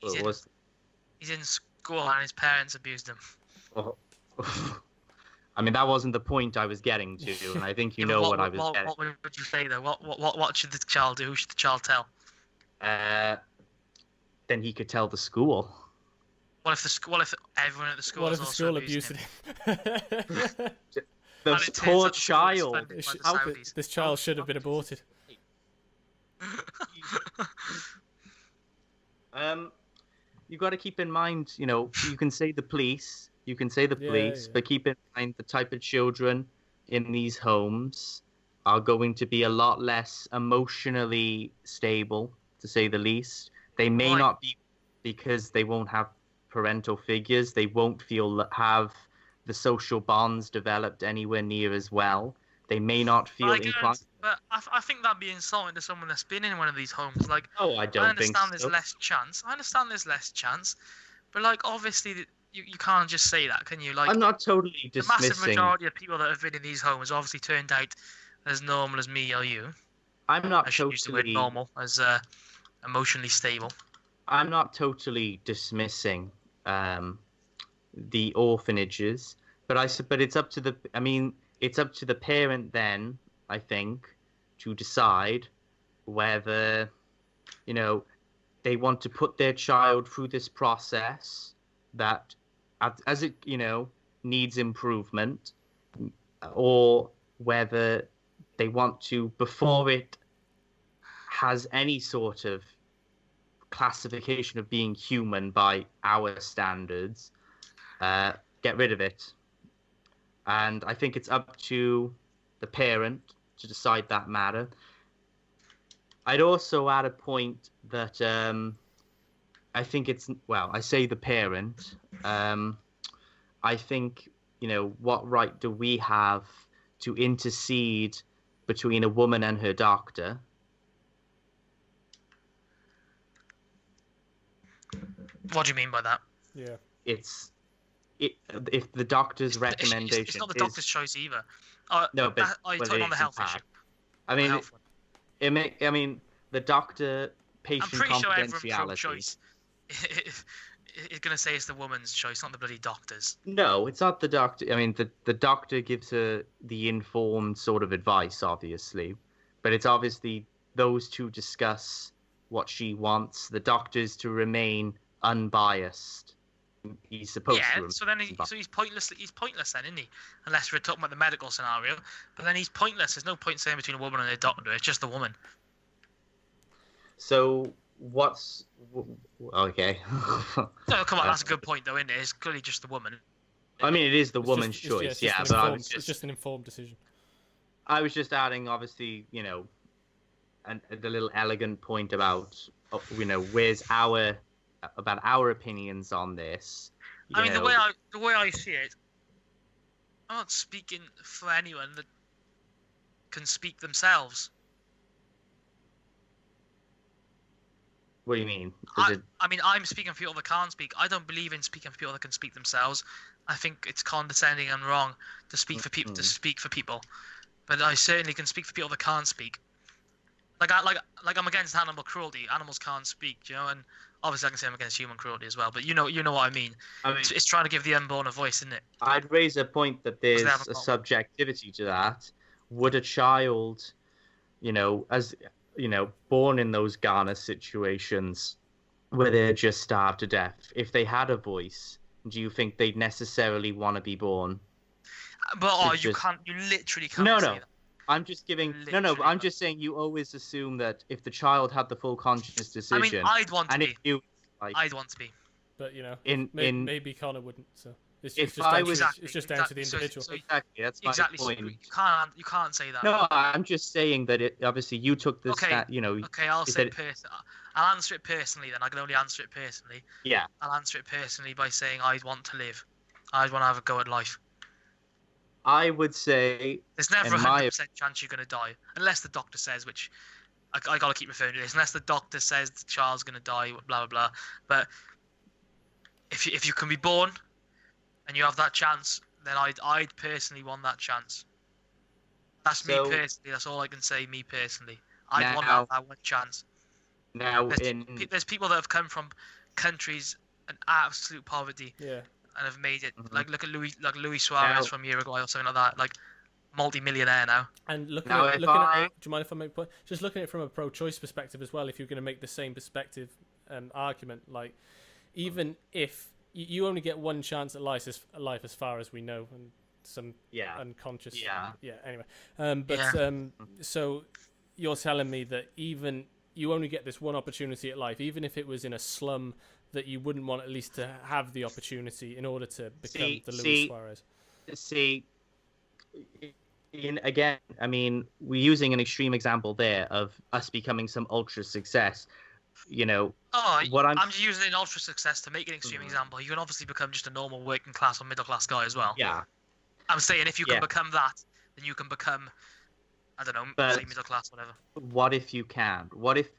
He's He's in school and his parents abused him. I mean, that wasn't the point I was getting to, and I think you know what I was getting. What would you say though? What should the child do? Who should the child tell? Then he could tell the school. What if everyone at the school What is if the also school abusing abused him? him? The And it turns poor out the school is child. funded by the How Saudis. This child should have been aborted. You got to keep in mind, you can say the police, Yeah, but keep in mind the type of children in these homes are going to be a lot less emotionally stable, to say the least. They may Why? not be, because they won't have parental figures. They won't have the social bonds developed anywhere near as well. They may not feel inclined. But I think that'd be insulting to someone that's been in one of these homes. Like, Oh, I don't I think understand there's so. less chance. But like, obviously, you can't just say that, can you? Like, I'm not totally the massive dismissing. majority of people that have been in these homes obviously turned out as normal as me or you. I'm not I should use the word totally. normal, as emotionally stable. I'm not totally dismissing the orphanages, but it's up to the. I mean, it's up to the parent then, I think, to decide whether, they want to put their child through this process that, as it, needs improvement, or whether they want to, before it has any sort of classification of being human by our standards, get rid of it. And I think it's up to the parent to decide that matter. I'd also add a point that I think I say the parent. I think, what right do we have to intercede between a woman and her doctor? What do you mean by that? Yeah. If the doctor's recommendation it's not the is, doctor's choice either. no, but you're talking on the health issue. I mean, The health one. the doctor-patient I'm pretty sure everyone confidentiality. pro-choice is going to say it's the woman's choice, not the bloody doctor's. No, it's not the doctor. I mean, the doctor gives her the informed sort of advice, obviously, but it's obviously those two discuss what she wants. The doctor's to remain unbiased. He's supposed to. Yeah, so then he's pointless. He's pointless then, isn't he? Unless we're talking about the medical scenario, but then he's pointless. There's no point saying between a woman and a doctor. It's just the woman. So what's okay? No, come on, that's a good point though, isn't it? It's clearly just the woman. I mean, it is the It's woman's just- choice, it's yeah. just But it's just an informed decision. I was just adding, obviously, the little elegant point about, where's our opinions on this. I mean, the way I see it, I'm not speaking for anyone that can speak themselves. What do you mean? I mean, I'm speaking for people that can't speak. I don't believe in speaking for people that can speak themselves. I think it's condescending and wrong to speak for people. But I certainly can speak for people that can't speak. Like I'm against animal cruelty. Animals can't speak, and obviously I can say I'm against human cruelty as well. But you know what I mean. It's trying to give the unborn a voice, isn't it? I'd raise a point that there's have a a fault. subjectivity to that. Would a child, as born in those Ghana situations where they're just starved to death, if they had a voice, do you think they'd necessarily want to be born? But you literally can't say that. I'm just giving I'm just saying you always assume that if the child had the full conscious decision. I mean, I'd want to be. I'd want to be. But maybe Connor wouldn't. So it's if just I down was- to, it's just down to the So- individual. so- exactly, that's my Exactly. So point. you can't say that. No, I'm just saying that obviously you took this. Okay. Okay, I'll you say said- I'll answer it personally. Then I can only answer it personally. Yeah. I'll answer it personally by saying I want to live. I want to have a go at life. I would say There's never a in my 100% chance you're going to die, unless the doctor says, which I got to keep referring to this, unless the doctor says the child's going to die, blah, blah, blah. But if you can be born and you have that chance, then I'd personally want that chance. That's me personally. That's all I can say, me personally. I'd want to have that one chance. Now, There's people that have come from countries in absolute poverty Yeah. and have made it. Like look at Luis Suarez from Uruguay or something like that. Like multi-millionaire now. And looking Now, at if it, I- do you mind if I make a point? Just looking at it from a pro-choice perspective as well. If you're going to make the same perspective argument, like even if you only get one chance at life as far as we know, and some unconscious. Yeah. Anyway, so you're telling me that even you only get this one opportunity at life, even if it was in a slum, that you wouldn't want at least to have the opportunity in order to become the Luis Suarez. Again, I mean, we're using an extreme example there of us becoming some ultra success. I'm just using an ultra success to make an extreme example. You can obviously become just a normal working class or middle class guy as well. Yeah. I'm saying if you can become that, then you can become, I don't know, say middle class, whatever. What if you can? What if?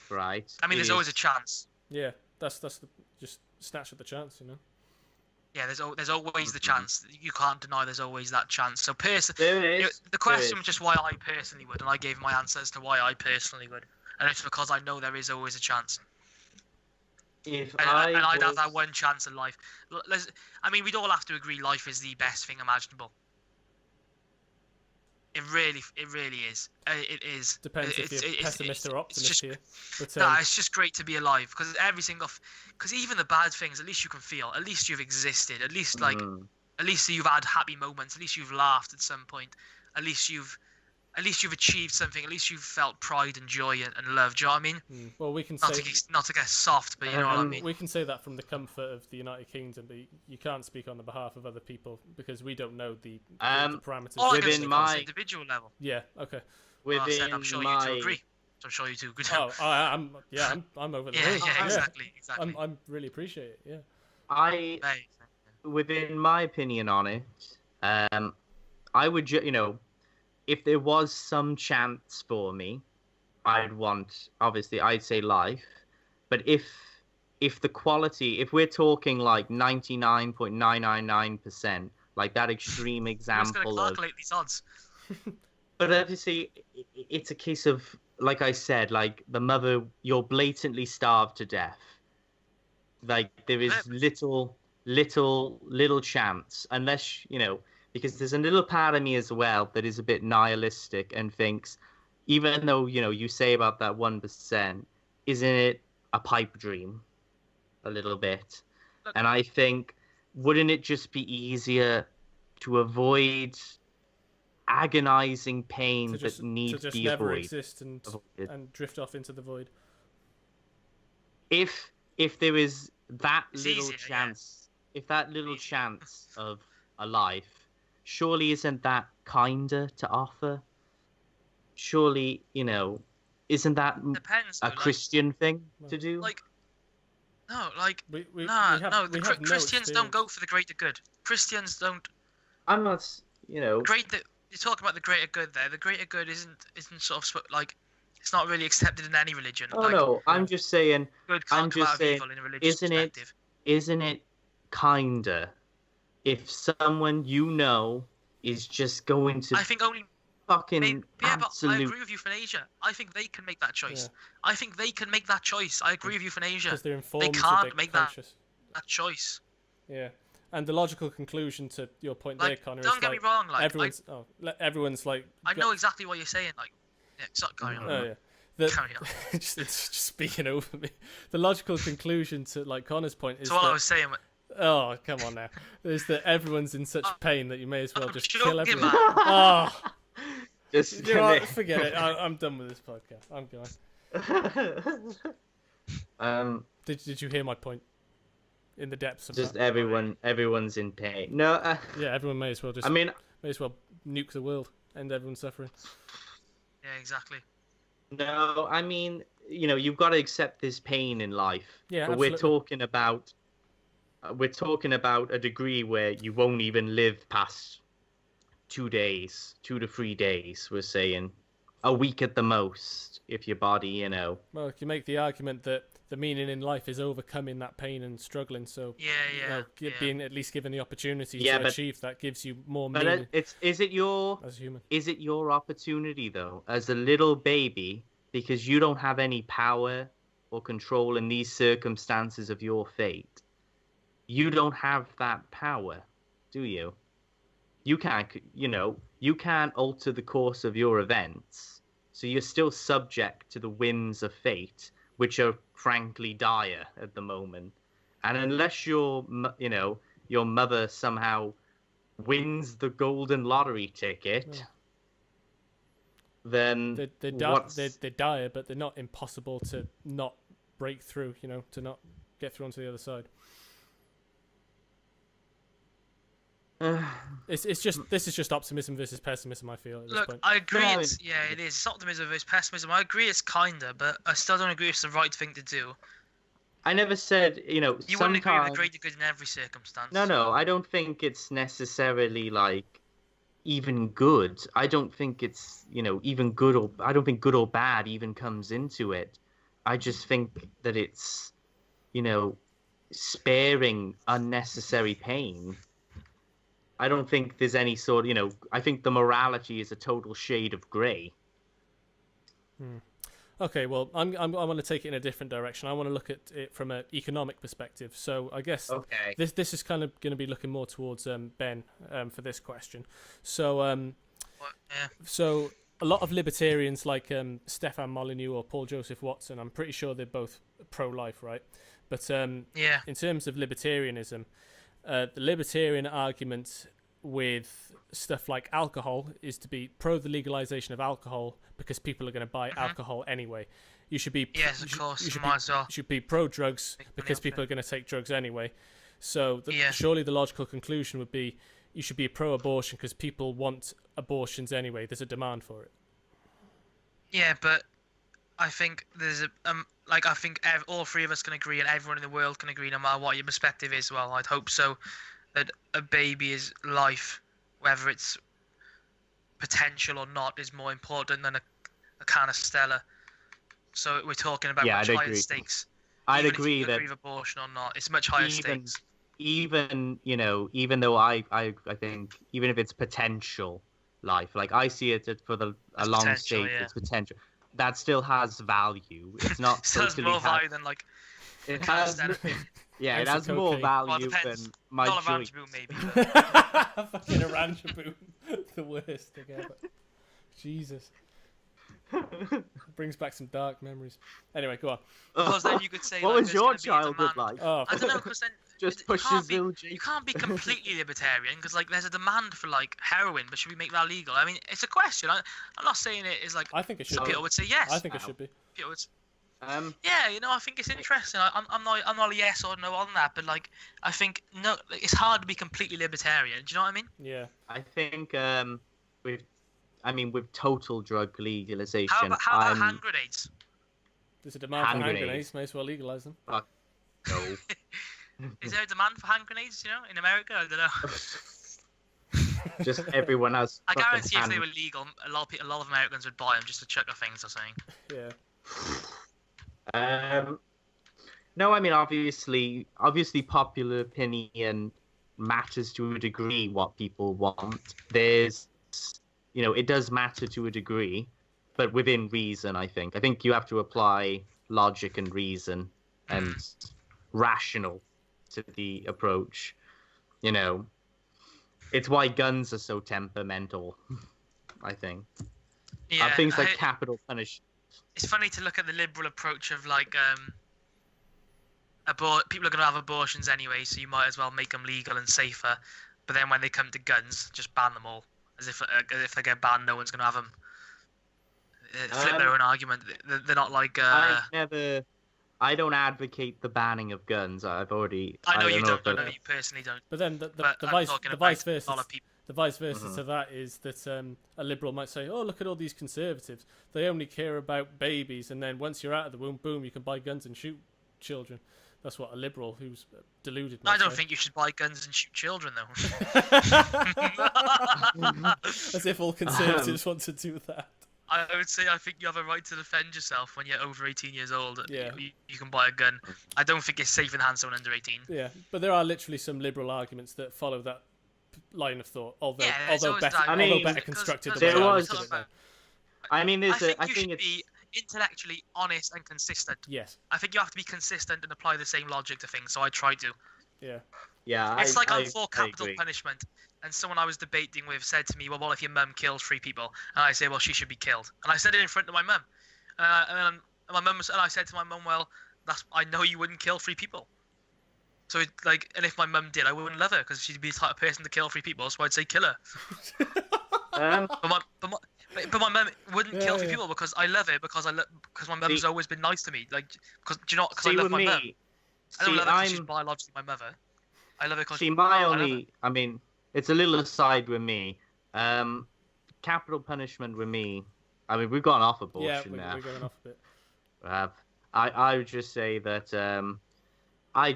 Right? I mean, there's always a chance. Yeah, that's just snatch at the chance, Yeah, there's always the chance. You can't deny there's always that chance. So the question was just why I personally would, and I gave my answer as to why I personally would, and it's because I know there is always a chance. I'd have that one chance in life. I mean, we'd all have to agree life is the best thing imaginable. It really is. It is. Depends if you're pessimist or optimist just, here. But nah, it's just great to be alive because because even the bad things, at least you can feel. At least you've existed. At least at least you've had happy moments. At least you've laughed at some point. At least you've achieved something. At least you've felt pride and joy and love. Do you know what I mean? Well, we can Not to get soft, but you know what I mean. We can say that from the comfort of the United Kingdom, but you can't speak on the behalf of other people because we don't know the parameters. All I can within speak my on is individual level. Yeah. Okay. within I'm sure my you two agree. I'm sure you two agree. Oh, I'm over the moon. Yeah, exactly. I'm really appreciate it. Yeah. Within my opinion on it, I would if there was some chance for me, I'd say life, but if the quality, if we're talking like 99.999%, like that extreme example I'm just gonna calculate these odds. But obviously it's a case of, like I said, like the mother, you're blatantly starved to death, like there is little chance, unless because there's a little part of me as well that is a bit nihilistic and thinks, even though you say about that 1%, isn't it a pipe dream a little bit? And I think, wouldn't it just be easier to avoid agonizing pain that needs to be never avoided? Exist and drift off into the void. If there is that little chance, if that little chance of a life, surely isn't that kinder to offer? Surely, isn't that a Christian thing to do? Christians don't go for the greater good. Christians don't. I'm not, you talk about the greater good there. The greater good isn't sort of like, it's not really accepted in any religion. Oh no, I'm just saying. I'm just saying. Isn't it kinder if someone is just going to? I think only fucking absolute. But I agree with euthanasia. I think they can make that choice. Yeah. I think they can make that choice. I agree with euthanasia. Because they're informed. They can't make that choice. Yeah. And the logical conclusion to your point there, Connor, don't get me wrong. Everyone's like. I know exactly what you're saying. Carry on. Oh yeah. Carry on. it's just speaking over me. The logical conclusion to Connor's point is. So all I was saying. Oh, come on now. Is that everyone's in such pain that you may as well just kill everyone. Man. Oh. Just forget it. I'm done with this podcast. I'm going. Did you hear my point? In the depths of just that? everyone's in pain. No. Yeah, everyone may as well just. may as well nuke the world, end everyone's suffering. Yeah, exactly. No, I mean, you've got to accept this pain in life. Yeah, but absolutely. we're talking about a degree where you won't even live past 2 days, 2 to 3 days. We're saying a week at the most, if your body, Well, you can make the argument that the meaning in life is overcoming that pain and struggling. So being at least given the opportunity to achieve that gives you more meaning. But is it your opportunity though, as a little baby, because you don't have any power or control in these circumstances of your fate? You don't have that power, do you? You can't, you can't alter the course of your events. So you're still subject to the whims of fate, which are frankly dire at the moment. And unless your mother somehow wins the golden lottery ticket, then they're dire, but they're not impossible to not break through. To not get through onto the other side. This is just optimism versus pessimism. I feel at this point. I agree. It is. It's optimism versus pessimism. I agree. It's kinder, but I still don't agree it's the right thing to do. I never said you wouldn't agree with the greater good in every circumstance. No. I don't think it's necessarily like even good. I don't think it's even good, or I don't think good or bad even comes into it. I just think that it's sparing unnecessary pain. I don't think there's any sort, I think the morality is a total shade of grey. Okay, well, I want to take it in a different direction. I want to look at it from an economic perspective. So I guess this is kind of going to be looking more towards Ben for this question. So Yeah. So a lot of libertarians like Stefan Molyneux or Paul Joseph Watson, I'm pretty sure they're both pro-life, right? But Yeah. in terms of libertarianism, the libertarian argument with stuff like alcohol is to be pro the legalization of alcohol because people are going to buy alcohol anyway. You should be Yes, of course. You should Might as well. you should be pro drugs Make money because off people it. are going to take drugs anyway. So Yeah. surely the logical conclusion would be you should be pro-abortion because people want abortions anyway. There's a demand for it. Yeah, but I think there's a like I think all three of us can agree, and everyone in the world can agree, no matter what your perspective is. Well, I'd hope so, that a baby's life, whether it's potential or not, is more important than a can of Stella. So we're talking about Yeah, much I'd higher agree. stakes. I'd Even agree if you that agree with abortion or not, it's much higher even stakes. even even though I think even if it's potential life, like I see it for a It's long potential, state, yeah. it's potential. That still has value. It's not So it's totally more value than like it can of has Stella. yeah, it Thanks has for more cocaine. Well, it value depends. than my Not a joy. ranch boot, maybe. But Fucking Orangaboom, the worst thing ever. Jesus, brings back some dark memories. Anyway, go on. because then you could say, What like, was there's your gonna be a childhood demand. like? Oh, I don't know, because then Just you push can't his be, little you can't be completely libertarian because like there's a demand for like heroin, but should we make that legal? I mean, it's a question. I'm not saying it is like I think it should some be. people would say yes. I think it should be. People would, Yeah, you know, I think it's interesting. I'm not a yes or no on that, but like I think no, it's hard to be completely libertarian. Do you know what I mean? Yeah. I think with total drug legalization, How about I'm hand grenades? There's a demand Hand for hand grenades. grenades. May as well legalize them. no. Is there a demand for hand grenades? You know, in America, I don't know. Just everyone has. I fucking guarantee if hand- they were legal, a lot of Americans would buy them just to check the things. I'm saying. Yeah. No, I mean obviously popular opinion matters to a degree. What people want, there's, it does matter to a degree, but within reason. I think you have to apply logic and reason and rational to the approach. It's why guns are so temperamental. I think. Yeah. Things like capital punishment. It's funny to look at the liberal approach of like people are going to have abortions anyway, so you might as well make them legal and safer. But then when they come to guns, just ban them all, as if they get banned, no one's going to have them. Flip their own argument. They're not like. I don't advocate the banning of guns. I know you don't. I know you personally don't. But then the vice versa. The vice versa to that is that a liberal might say, "Oh, look at all these conservatives. They only care about babies, and then once you're out of the womb, boom, you can buy guns and shoot children." That's what a liberal who's deluded might I don't say. think you should buy guns and shoot children, though. As if all conservatives want to do that. I would say I think you have a right to defend yourself when you're over 18 years old. Yeah. You can buy a gun. I don't think it's safe in the hands of someone under 18. Yeah, but there are literally some liberal arguments that follow that line of thought, although better constructed. There was. I think you should be intellectually honest and consistent. Yes. I think you have to be consistent and apply the same logic to things. So I try to. Yeah. Yeah. It's I'm for capital punishment. And someone I was debating with said to me, "Well, what if your mum kills 3 people?" And I say, "Well, she should be killed." And I said it in front of my mum. And I said to my mum, "Well, I know you wouldn't kill 3 people." So and if my mum did, I wouldn't love her because she'd be the type of person to kill 3 people. So I'd say kill her. But my mum wouldn't kill 3 people because I love her because my mum's always been nice to me. Because I love my mum. I don't love her because she's biologically my mother. I love her because it's a little aside with me. Capital punishment with me. I mean, we've gone off abortion now. We're going off a bit. I would just say that I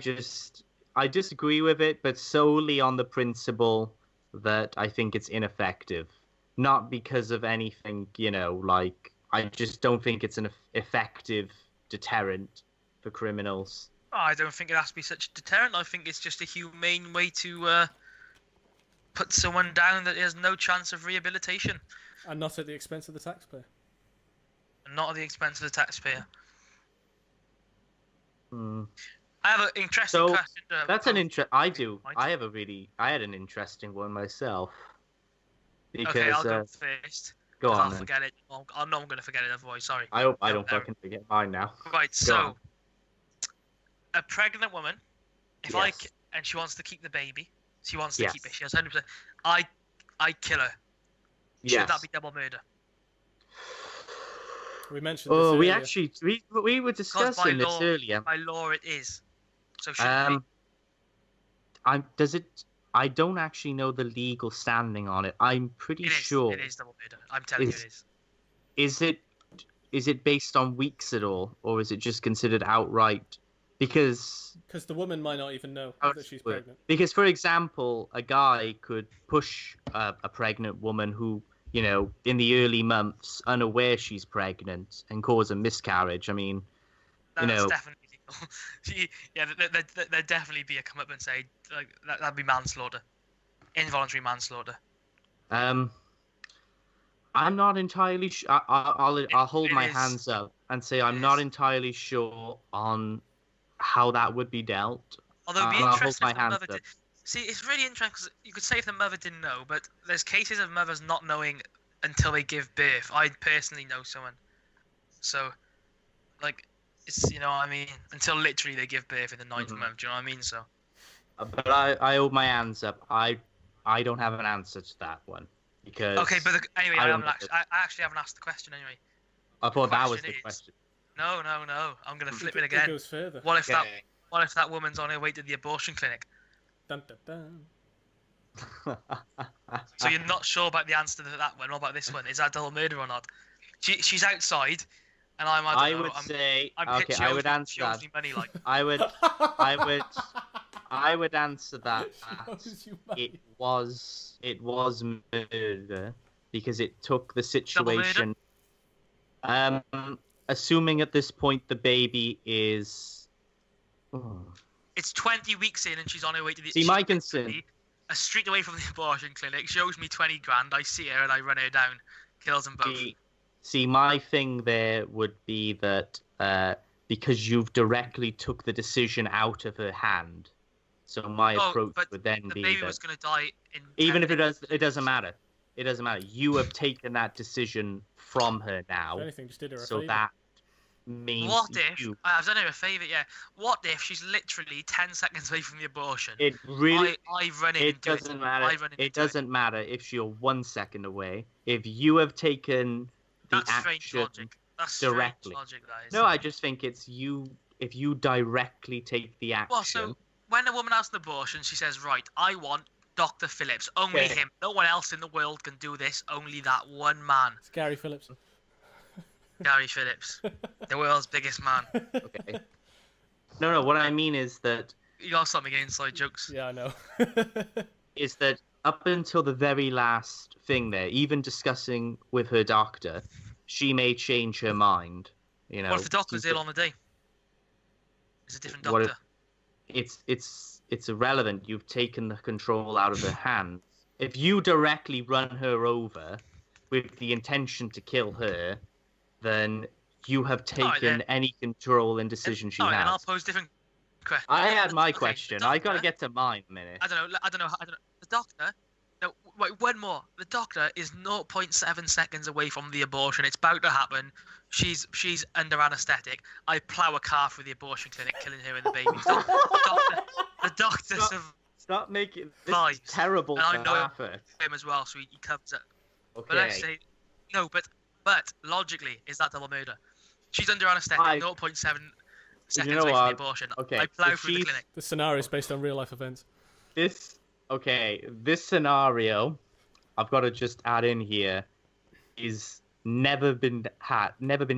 disagree with it, but solely on the principle that I think it's ineffective. Not because of anything, I just don't think it's an effective deterrent for criminals. I don't think it has to be such a deterrent. I think it's just a humane way to put someone down that has no chance of rehabilitation. And not at the expense of the taxpayer. And not at the expense of the taxpayer. Hmm. I have an interesting question. That's an I had an interesting one myself. Okay, I'll because go first. go 'Cause on I'll then. forget it. I know I'm going to forget it otherwise. Sorry. I hope I No, don't no. fucking forget mine now. Right. Go on. So, a pregnant woman, if Yes. and she wants to keep the baby, she wants to Yes. keep it. She has 100%. I kill her. Should Yes. that be double murder? We mentioned this Oh, we earlier. actually we were Because discussing this earlier. by law, it is. So should it be? I don't actually know the legal standing on it. I'm pretty It is. sure. It is double murder. I'm telling you, it is. Is it based on weeks at all, or is it just considered outright? Because the woman might not even know how that she's does it work? pregnant. Because, for example, a guy could push a pregnant woman who, in the early months, unaware she's pregnant, and cause a miscarriage. I mean, That's definitely legal. There'd definitely be a come up and say like that'd be manslaughter, involuntary manslaughter. I'm not entirely sure. I'll hold my is. hands up and say I'm not entirely sure on how that would be dealt. Although it'd be I'll hold interesting my if the hands mother up. did. See, it's really interesting because you could say if the mother didn't know, but there's cases of mothers not knowing until they give birth. I personally know someone, so like it's what I mean, until literally they give birth in the ninth month. Do you know what I mean? So. But I hold my hands up. I don't have an answer to that one because. Okay, but anyway, I I actually haven't asked the question anyway. I thought that was question the is- question. No. I'm gonna flip it It again. goes further. What if that woman's on her way to the abortion clinic? Dun, dun, dun. So you're not sure about the answer to that one. What about this one? Is that double murder or not? She's outside, and I'm. I would say I'm okay. I would answer she owes that. me money, like. I would answer that. It was murder because it took the situation. Assuming at this point the baby is. Oh. It's 20 weeks in, and she's on her way to the. See, my concern. A street away from the abortion clinic. She owes me 20 grand. I see her and I run her down, kills them both. See, my thing there would be that because you've directly took the decision out of her hand. So my approach would then be that the baby was going to die in. Even if it doesn't matter. It doesn't matter. You have taken that decision from her now. If anything, just did her a so favor. that means what if I've done her a favour? Yeah. What if she's literally 10 seconds away from the abortion? It really. I run in. It doesn't matter. It doesn't matter if you're 1 second away. If you have taken the action logic. That's directly. Logic, that is. No, I just think it's you. If you directly take the action. Well, so when a woman has an abortion, she says, "Right, I want Dr. Phillips. Only him. No one else in the world can do this. Only that one man." It's Gary Phillips. Gary Phillips, the world's biggest man. Okay. No. What I mean is that. You gotta stop making inside jokes. Yeah, I know. Is that up until the very last thing there, even discussing with her doctor, she may change her mind. What if the doctor's ill on the day? It's a different doctor. It's irrelevant. You've taken the control out of her hands. If you directly run her over with the intention to kill her, then you have taken any control and decision she has. And I'll pose different questions. I had my question. I gotta get to mine a minute. I don't know. The doctor. No, wait, one more. The doctor is 0.7 seconds away from the abortion. It's about to happen. She's under anaesthetic. I plough a car through the abortion clinic, killing her and the baby. The doctor Stop making this terrible. And I know him as well, so he covers it. Okay. But let's say no. But logically, is that double murder? She's under anaesthetic. 0.7 seconds away from the abortion. Okay. I plough through the clinic. The scenario is based on real life events. This scenario, I've got to just add in here, is never been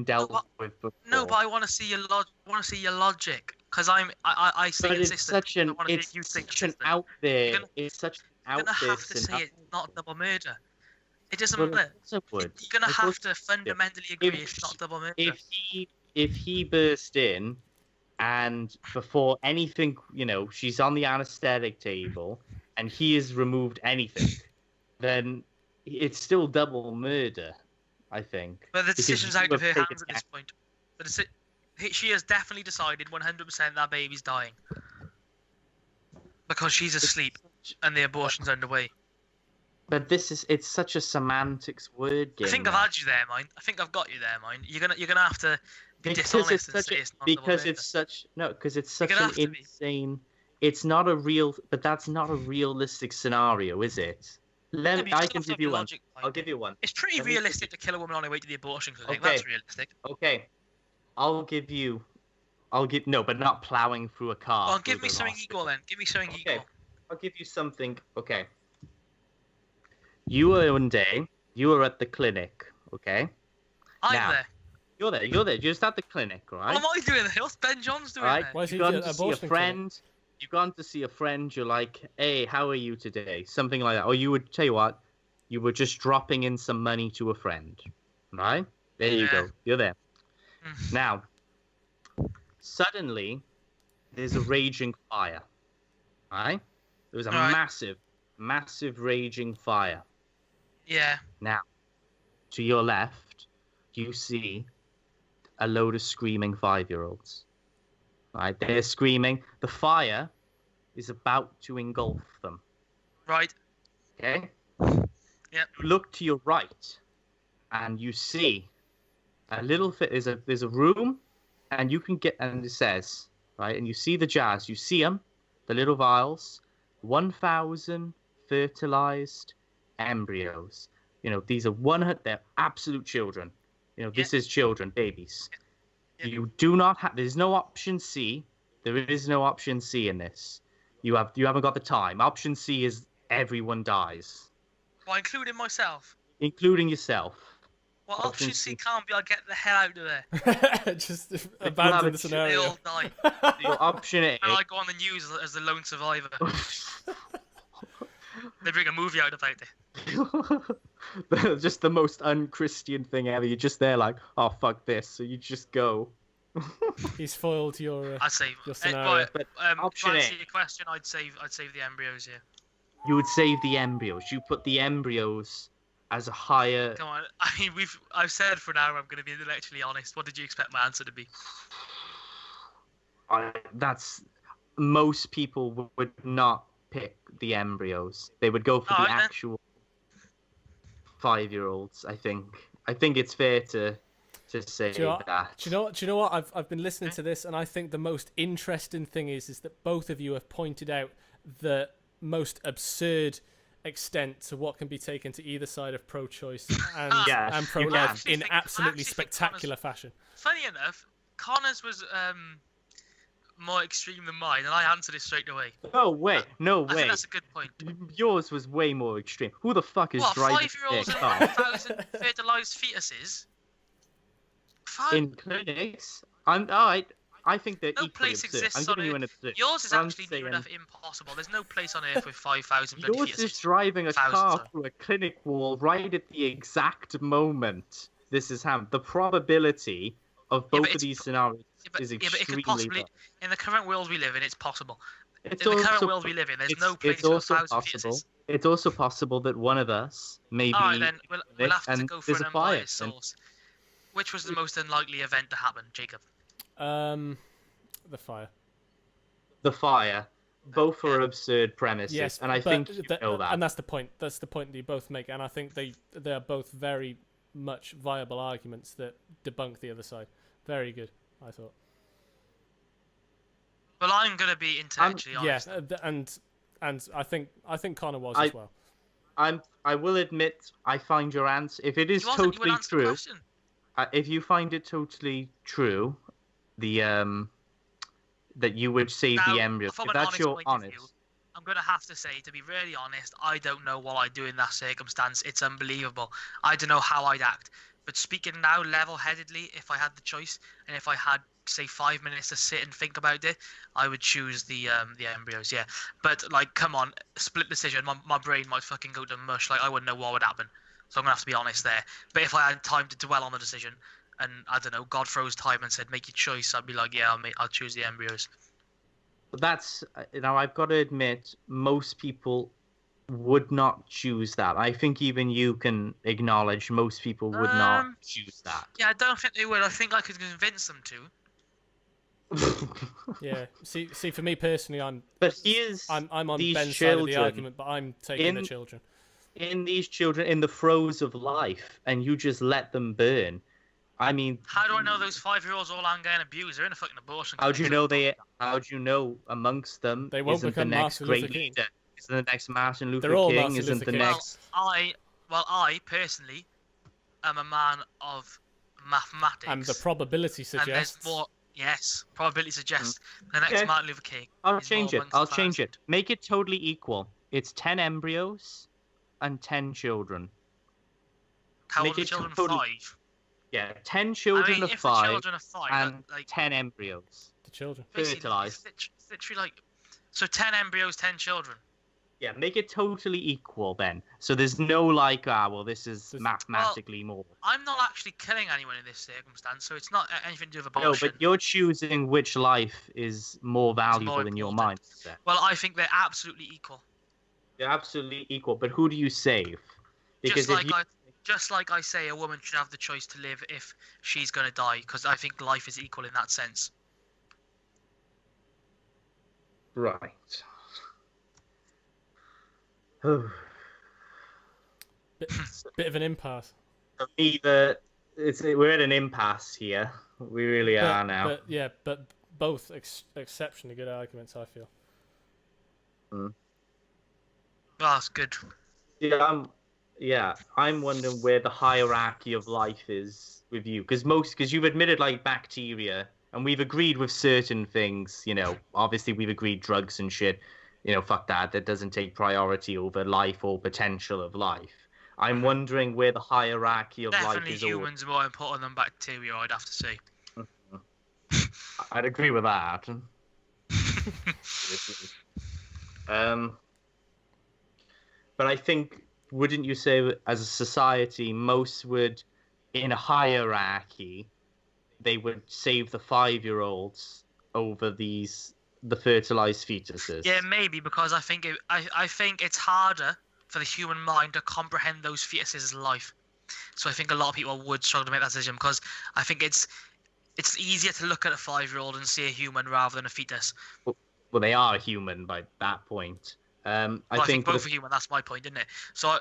dealt with before. No, but I want to see your logic, because I stay consistent. It's such an out there. It's such an out there. You're gonna have to say it's not double murder. It doesn't matter. You're gonna have to fundamentally agree it's not double murder. If he burst in, and before anything, she's on the anaesthetic table, and he has removed anything, then it's still double murder, I think. But the decision's out of her hands at this point. She has definitely decided 100% that baby's dying. Because she's asleep, and the abortion's underway. But it's such a semantics word game. I think I've now. had you there, mine. I think I've got you there, mine. You're gonna have to be Because dishonest it's and such say a, it's not double because murder. it's such no because it's You're such gonna an have to be. insane. It's not a real, but that's not a realistic scenario, is it? Yeah, but you I still can have to give have you your one. logic I'll behind give it. you one. It's pretty Let me give realistic to kill a woman on her way to the abortion clinic. Okay. That's realistic. Okay, I'll give you. I'll give no, but not plowing through a car. Well, through give me the something hospital. equal then. Give me something Okay, equal. I'll give you something. Okay, you were one day. You were at the clinic. Okay, I'm now there. you're there. You're there. You're just at the clinic, What right? am I doing there? What's Ben John's doing Right? there? Why is You've he gone at to an see a abortion clinic? friend. You've gone to see a friend. You're like, hey, how are you today? Something like that. Or you would tell you what, you were just dropping in some money to a friend, right? There you Yeah. go. You're there. Mm. Now, suddenly, there's a raging fire, right? There was a Right. massive, massive raging fire. Yeah. Now, to your left, you see a load of screaming 5-year-olds. Right? They're screaming. The fire is about to engulf them. Right. Okay? Yep. You look to your right, and you see a little. There's a room, and you can get. And it says right, and you see the jars. You see them, the little vials. 1,000 fertilized embryos. You know, these are 100. They're absolute children. You know, this is children, babies. Yep. You do not have. There's no option C. There is no option C in this. You haven't got the time. Option C is everyone dies, Well, including myself. including yourself. Well, Option option C C. can't be. I get the hell out of there. Just have abandon a the ch- They scenario. all die. Your option A. And I go on the news as the lone survivor. They bring a movie out about it. Just the most unchristian thing ever. You're just there like, oh fuck this, so you just go. He's foiled your I'd save. your scenario. But to option answer A. your question, I'd save the embryos here. You would save the embryos. You put the embryos as a higher. Come on. I mean, I've said for now I'm going to be intellectually honest. What did you expect my answer to be? That's most people would not pick the embryos. They would go for the Alright, then. actual 5-year-olds. I think it's fair to say Do you know what? that. Do you know what? I've been listening to this, and I think the most interesting thing is that both of you have pointed out the most absurd extent to what can be taken to either side of pro-choice and Yes, and you pro-life can. in I absolutely actually think spectacular fashion. Funny enough, Connor's was more extreme than mine, and I answered it straight away. No way. No I think way. that's a good point. Yours was way more extreme. Who the fuck is What, driving 5-year-olds their and car 1,000 fertilized fetuses? in clinics? I think they're No equally place absurd. exists I'm on giving you Earth. an absurd. Yours is I'm actually near saying- enough impossible. There's no place on Earth with 5,000 bloody Yours fetuses. is driving a Thousands, car sorry. through a clinic wall right at the exact moment this is happening. The probability of Yeah, but both of it's these scenarios is but it extremely could possibly, low. in the current world we live in, it's possible. It's In the current also- world we live in, there's it's- no place it's for also 1,000 possible. fetuses. It's also possible that one of us may All right, be then we'll have to and go for there's an a fire, unbiased and- source. Which was the most unlikely event to happen, Jacob? The fire. the fire. Both are Yeah. absurd premises, Yes, and I but think you know that. and that's the point. That's the point that you both make, and I think they are both very much viable arguments that debunk the other side. Very good, I thought. Well, I'm going to be intellectually Yes, honest. and I think Connor was I- as well. I will admit, I find your answer. If it is You would totally answer the true, question. if you find it totally true, the that you would save Now, the embryo. from If an that's honest your point of honest, view, I'm going to have to say, to be really honest, I don't know what I'd do in that circumstance. It's unbelievable. I don't know how I'd act. But speaking now level-headedly, if I had the choice, and if I had, say, 5 minutes to sit and think about it, I would choose the embryos, yeah. But, like, come on, split decision, my brain might fucking go to mush. Like, I wouldn't know what would happen. So I'm going to have to be honest there. But if I had time to dwell on the decision, and, I don't know, God froze time and said, make your choice, I'd be like, yeah, I'll choose the embryos. but that's I've got to admit, most people would not choose that. I think even you can acknowledge most people would not choose that. Yeah, I don't think they would. I think I could convince them to. Yeah. See, for me personally, But here's I'm on these Ben's side of the children argument, but I'm taking the in- children. in these children in the throes of life, and you just let them burn. I mean, How do I know those 5-year-olds all aren't getting abused? They're in a fucking abortion how do clinic. you know they? How do you know amongst them They won't isn't the become next Martin great Luther King. leader? Isn't the next Martin Luther They're all King? Martin Isn't Luther the King. next? I personally am a man of mathematics. And the probability And there's suggests. more. Yes, probability suggests the next Okay. Martin Luther King. I'll is change more it. amongst I'll the change class. it. Make it totally equal. It's 10 embryos and 10 children. How Make old are the it children? totally- 5. Yeah, 10 I children mean, of if 5 the children are 5, and like 10 embryos. The children. basically, fertilized. it's literally like so 10 embryos, 10 children. Yeah, make it totally equal then. So there's no like, well, this is There's- mathematically more. I'm not actually killing anyone in this circumstance, so it's not anything to do with No, abortion. but you're choosing which life is more valuable in your mind. important. Then. Well, I think they're absolutely equal. They're absolutely equal, but who do you save? Because Just like I say, a woman should have the choice to live if she's going to die, because I think life is equal in that sense. Right. Bit of an impasse. We're at an impasse here. We really are now. But both exceptionally good arguments, I feel. Well, that's good. I'm wondering where the hierarchy of life is with you, because you've admitted like bacteria, and we've agreed with certain things. Obviously we've agreed drugs and shit. Fuck that. That doesn't take priority over life or potential of life. I'm wondering where the hierarchy of life Definitely is. humans are more important than bacteria, I'd have to say. I'd agree with that. But I think, wouldn't you say, as a society, most would, in a hierarchy, they would save the 5-year-olds over the fertilized fetuses? Yeah, maybe, because I think it's harder for the human mind to comprehend those fetuses' life. So I think a lot of people would struggle to make that decision, because I think it's easier to look at a 5-year-old and see a human rather than a fetus. Well, they are human by that point. I think both are human. That's my point, isn't it? So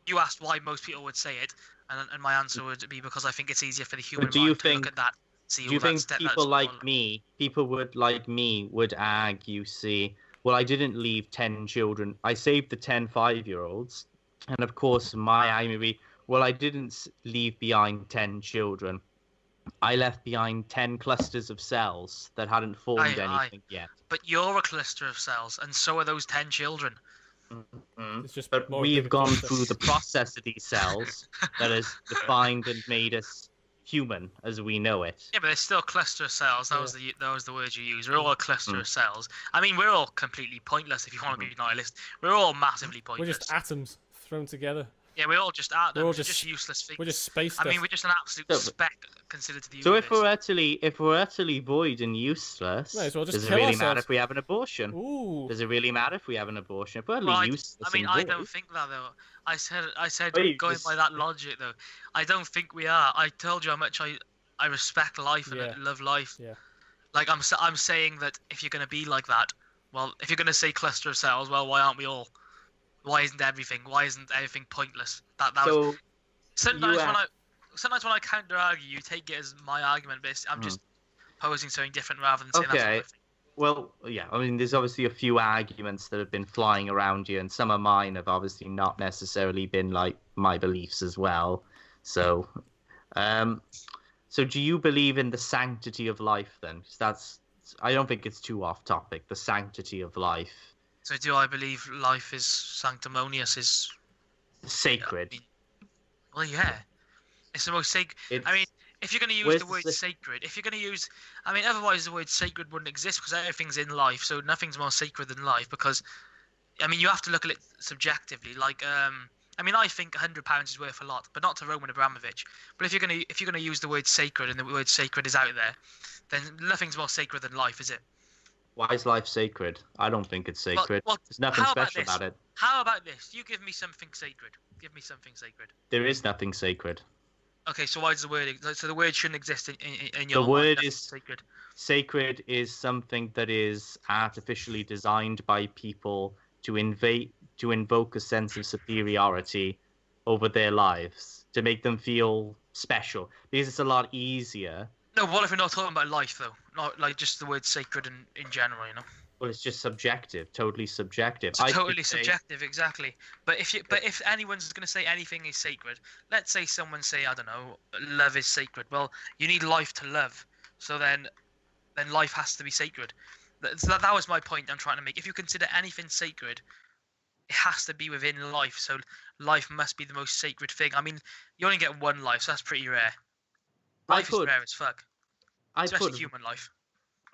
you asked why most people would say it, and my answer would be because I think it's easier for the human mind to look at that. Do you think people like me would argue, see, well, I didn't leave 10 children. I saved the 10 5-year-olds. And of course, my argument would be, well, I didn't leave behind 10 children. I left behind 10 clusters of cells that hadn't formed anything yet. But you're a cluster of cells, and so are those 10 children. Mm-hmm. It's just but we've gone through the process of these cells that has defined and made us human as we know it. Yeah, but it's still a cluster of cells. That was the word you used. We're all a cluster of cells. I mean, we're all completely pointless if you want to be nihilist. We're all massively pointless. We're just atoms thrown together. Yeah, we're all just atoms. We're all just useless things. We're just space stuff. I mean, we're just an absolute speck considered to the So universe. if we're utterly void and useless, Might as well just does it kill really ourselves. matter if we have an abortion? Ooh. Does it really matter if we have an abortion? If we're utterly Well, useless I mean, and I void, don't think that though. I said Wait, going this- by that logic though, I don't think we are. I told you how much I respect life and I love life. Yeah. Like I'm saying that if you're gonna be like that, well, if you're gonna say cluster of cells, well, why aren't we all? Why isn't everything? Why isn't everything pointless? so Sometimes when I counter argue, you take it as my argument, but I'm just posing something different rather than saying that's what I think. Well, yeah, I mean, there's obviously a few arguments that have been flying around here, and some of mine have obviously not necessarily been like my beliefs as well. So, so do you believe in the sanctity of life then? 'Cause I don't think it's too off topic. The sanctity of life, So do I believe life is sanctimonious? Is sacred. well, yeah, it's the most sacred. I mean, if you're going to use Where's the word the- sacred, if you're going to use, I mean, otherwise the word sacred wouldn't exist because everything's in life, so nothing's more sacred than life. Because, I mean, you have to look at it subjectively. Like, I mean, I think £100 is worth a lot, but not to Roman Abramovich. But if you're gonna use the word sacred and the word sacred is out there, then nothing's more sacred than life, is it? Why is life sacred? I don't think it's sacred. Well, There's nothing how about special this? about it. How about this? You give me something sacred. Give me something sacred. There is nothing sacred. Okay, so why does the word? So the word shouldn't exist in your The word mind, is sacred. Sacred is something that is artificially designed by people to invoke a sense of superiority over their lives, to make them feel special, because it's a lot easier. No, what if we're not talking about life though? Not like just the word sacred in general, you know? Well, it's just subjective, totally subjective. It's I totally could say, subjective, exactly. But if anyone's going to say anything is sacred, let's say someone say, I don't know, love is sacred. Well, you need life to love, so then life has to be sacred. That was my point I'm trying to make. If you consider anything sacred, it has to be within life. So life must be the most sacred thing. I mean, you only get one life, so that's pretty rare. Life is rare as fuck, especially human life.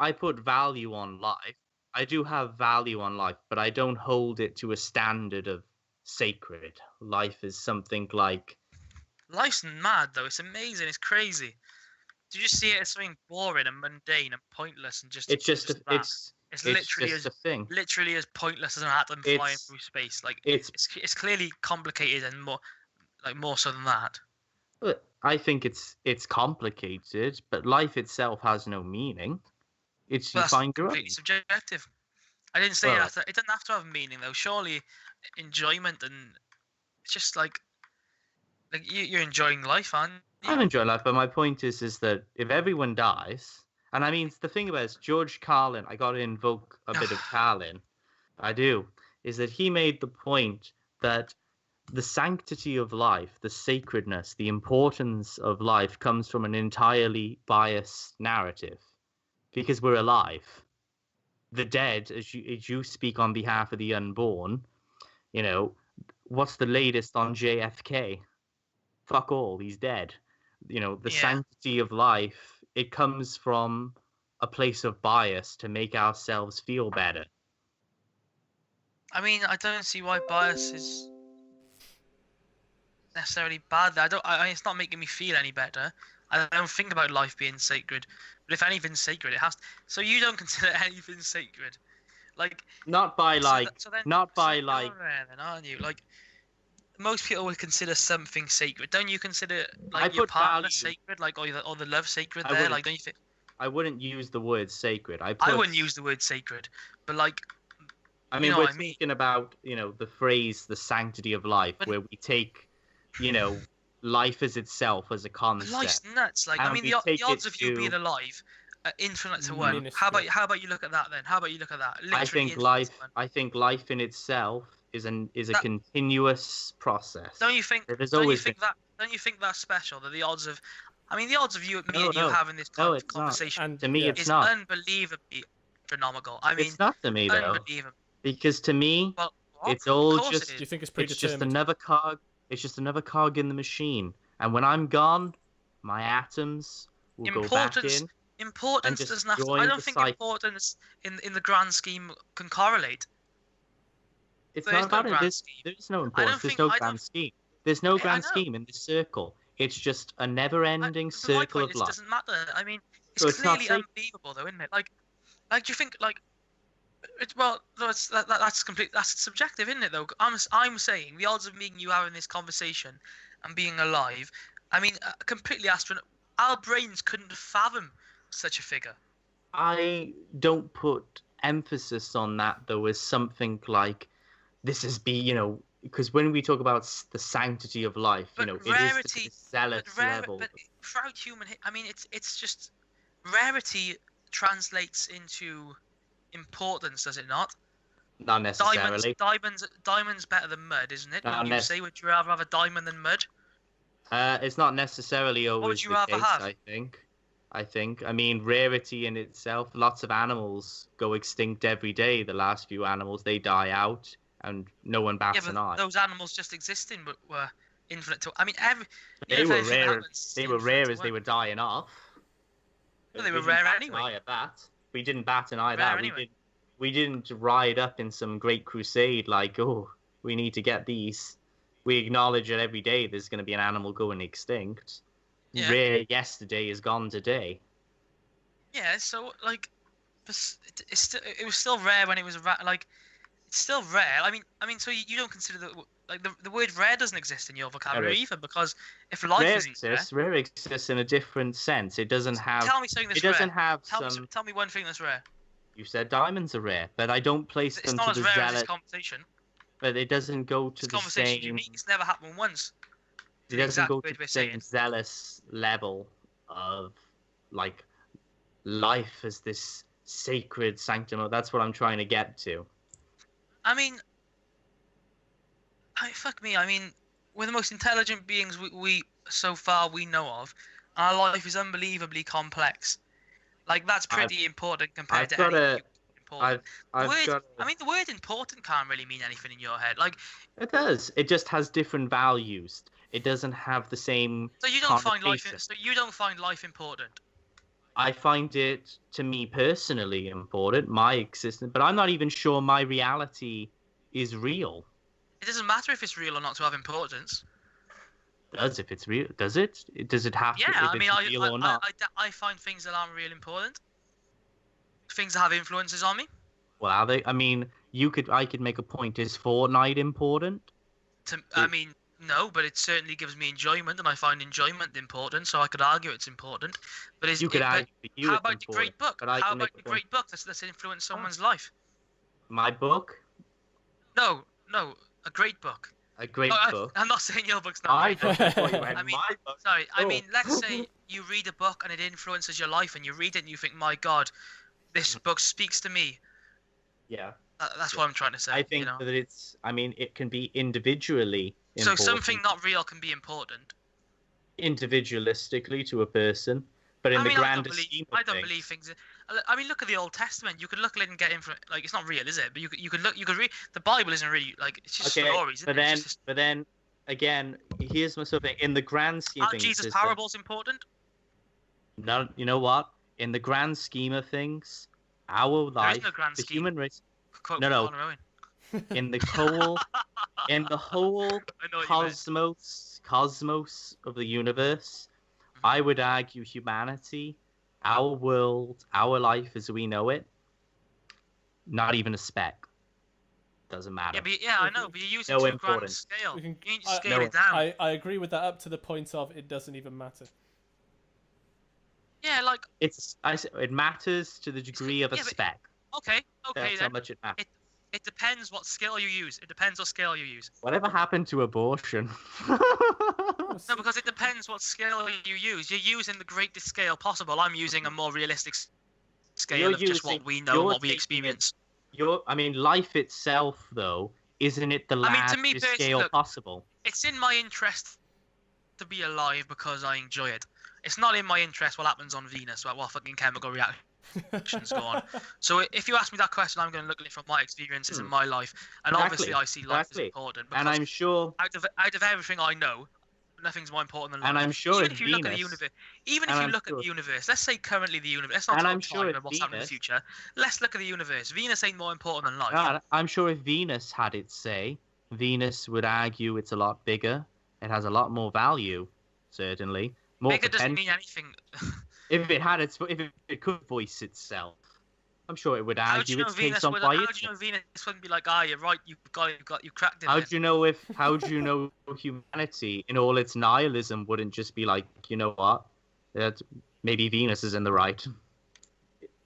I put value on life. I do have value on life, but I don't hold it to a standard of sacred. Life is something like, Life's mad though. It's amazing. It's crazy. Do you just see it as something boring and mundane and pointless and just? it's just just a, that? it's literally just as a thing. literally as pointless as an atom flying It's through space. Like it's it's clearly complicated and more so than that. I think it's complicated, but life itself has no meaning. It's But you that's find your own. completely subjective. I didn't say Well, it doesn't have to have meaning though. Surely, enjoyment and it's just like you're enjoying life, aren't you? I'm enjoying life, but my point is that if everyone dies, and I mean the thing about it is George Carlin, I got to invoke a bit of Carlin. I do, is that he made the point that the sanctity of life, the sacredness, the importance of life comes from an entirely biased narrative, because we're alive. The dead, as you speak on behalf of the unborn, you know, what's the latest on JFK? Fuck all, he's dead. You know, the sanctity of life, it comes from a place of bias to make ourselves feel better. I mean, I don't see why bias is necessarily bad. It's not making me feel any better. I don't think about life being sacred. But if anything's sacred, it has. So you don't consider anything sacred, like not by like, not by you're like. rare then, aren't you? Like most people would consider something sacred. Don't you consider I like your put partner value- sacred, like or the love sacred I there? wouldn't- Like, don't you think? I wouldn't use the word sacred. I put, wouldn't use the word sacred, but like, I mean, you know we're what I mean? talking about, the phrase "the sanctity of life," But- where we take, life as itself as a concept. Life's nuts. Like, I And mean, we the take odds it of you being to- alive are infinite to I one. mean, How about you look at that then? How about you look at that? Literally I think infinite life. to one. I think life in itself is a continuous process. Don't you think? There has Don't you always think that? Don't you think that's special? That the odds of, I mean, the odds of you, me and you No. having this No, it's not. conversation And To me, yeah, it's is not. unbelievably phenomenal. I mean, It's not to me though, unbelievable. because to me, Well, what? it's all Of course just. it do you is. think it's It's just predetermined? another cog. It's just another cog in the machine. And when I'm gone, my atoms will go back in. Importance just doesn't have to. join I the don't think cycle. importance in the grand scheme can correlate. It's There is not no about it. grand There's, scheme. there's no I importance. don't There's think- no I don't- grand scheme. There's no I grand know. scheme in this circle. It's just a never-ending But my circle point of is, life. doesn't matter. I mean, it's So it's not clearly safe. unbelievable, though, isn't it? Like, do you think well, no, that's complete. That's subjective, isn't it? Though I'm saying the odds of me and you having this conversation and being alive. I mean, completely our brains couldn't fathom such a figure. I don't put emphasis on that though as something like this is because when we talk about the sanctity of life, But it is rarity- to this zealous level. But throughout I mean, it's just rarity translates into importance, does it not? Not necessarily. Diamonds better than mud, isn't it? Not Wouldn't you nec- say? Would you rather have a diamond than mud? It's not necessarily would always you the rather case, have? I think. I mean, rarity in itself, lots of animals go extinct every day. The last few animals, they die out, and no one Yeah, bats an eye. but those animals just existing were infinite to. I mean, They if were anything rare. happens, They were infinite rare to as they one. were dying off. Well, they We were didn't rare bat an anyway. eye at that. We didn't bat an eye at Rare that. anyway. We didn't ride up in some great crusade like, oh, we need to get these. We acknowledge that every day there's going to be an animal going extinct. Yeah. Rare yesterday is gone today. Yeah, so like, it was still rare when it was like, it's still rare. I mean, so you don't consider the word rare doesn't exist in your vocabulary Rare- either, because if life Rare isn't rare, exists. Rare exists in a different sense. It doesn't have. tell me something that's It doesn't rare. have Tell some. me one thing that's rare. You said diamonds are rare, but I don't place It's them not to as the rare as this zealot. conversation. But it doesn't go to This the conversation same. unique. It's never happened once. It To the doesn't exact go to word the we're same saying. zealous level of like life as this sacred sanctum. That's what I'm trying to get to. I mean, fuck me. I mean, we're the most intelligent beings we so far we know of. Our life is unbelievably complex. Like that's pretty important compared I've to got any a. important. I've got. I mean, the word important can't really mean anything in your head. Like, It does. It just has different values. It doesn't have the same so you don't find life. connotation. So you don't find life important. I find it, to me personally, important, my existence, but I'm not even sure my reality is real. It doesn't matter if it's real or not to have importance. Does if it's real? Does it? Does it have Yeah, to if I mean, it's real or not? I find things that aren't real important. Things that have influences on me. Well, are they? I mean, I could make a point. Is Fortnite important? I mean, no, but it certainly gives me enjoyment, and I find enjoyment important. So I could argue it's important. But You could argue for you how it's about the important, great book? but I How can make about a the point. great book that's influenced someone's life? My book, No, a great book. a great No, book. I'm not saying your book's not I great. thought you went, I mean, my book. sorry. I Oh. mean, let's say you read a book and it influences your life, and you read it and you think, "My God, this book speaks to me." Yeah. That's what I'm trying to say. I think that it's. I mean, it can be individually important. So something not real can be important. Individualistically to a person, but in the grander scheme of I don't believe things. I mean, look at the Old Testament. You could look at it and get info. Like, it's not real, is it? But you could look. You could read. The Bible isn't really like. It's just stories. But then again, here's my sort of thing. In the grand scheme of Aren't things, Jesus' parables important? No, you know what? In the grand scheme of things, our life, no grand the scheme. human race. Quote No. Conor Owen. In the whole I know what you meant. cosmos of the universe, I would argue humanity, our world, our life as we know it, not even a speck. Doesn't matter. I know, but you use it No to a grand importance. scale. You need to I- scale it down. I agree with that up to the point of it doesn't even matter. Yeah, like it matters to the degree of a but- speck. okay, That's how then. much it matters. It depends what scale you use. It depends what scale you use. Whatever happened to abortion? No, because it depends what scale you use. You're using the greatest scale possible. I'm using a more realistic scale of just what we know, what we experience. I mean, life itself, though, isn't it the largest to me, scale look, possible? It's in my interest to be alive because I enjoy it. It's not in my interest what happens on Venus, what fucking chemical reactions go on. So if you ask me that question, I'm going to look at it from my experiences in my life, and obviously I see life as important. And I'm sure out of everything I know, nothing's more important than life. And I'm sure even if you look at the universe, at the universe, let's say currently the universe. Let's not talk about what's happening in the future. Let's look at the universe. Venus ain't more important than life. I'm sure if Venus had its say, Venus would argue it's a lot bigger. It has a lot more value, certainly. More bigger potential. doesn't mean anything. If it could voice itself, I'm sure it would argue its case on How do you know Venus wouldn't be like, you're right, you cracked it. How do you know humanity in all its nihilism wouldn't just be like, you know what? Maybe Venus is in the right.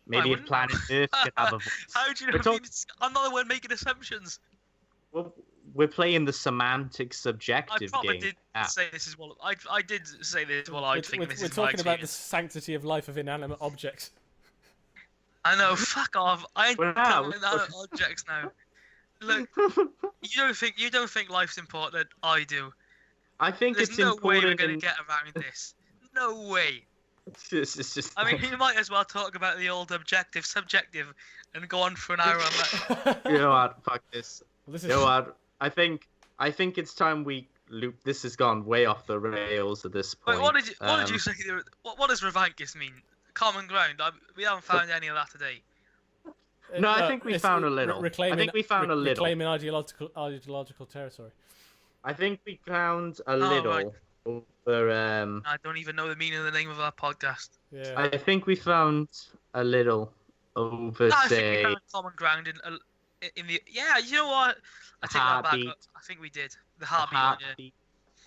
Maybe if planet Earth could have a voice. How do you know Venus? I'm not the one making assumptions. Well, we're playing the semantic subjective I game. did say this is what I did say this. Well, I think this we're is talking about the sanctity of life of inanimate objects. I know. Fuck off. I ain't talking about objects now. Look, you don't think life's important. I do. I think There's it's no important. way we're gonna get around this. No way. It's just. I mean, you might as well talk about the old objective, subjective, and go on for an hour on that. You know what? Fuck this. Well, You know what? I think it's time we loop. This has gone way off the rails at this point. Wait, what did you say? What does Revanchist mean? Common ground. We haven't found any of that today. No, I think we found a little. Reclaiming ideological territory. I think we found a little. Right. Over, I don't even know the meaning of the name of our podcast. Yeah. I think we found a little over, I think say, we found common ground in the. Yeah, you know what? I take that back. heartbeat. I think we did. The the heartbeat one, yeah. heartbeat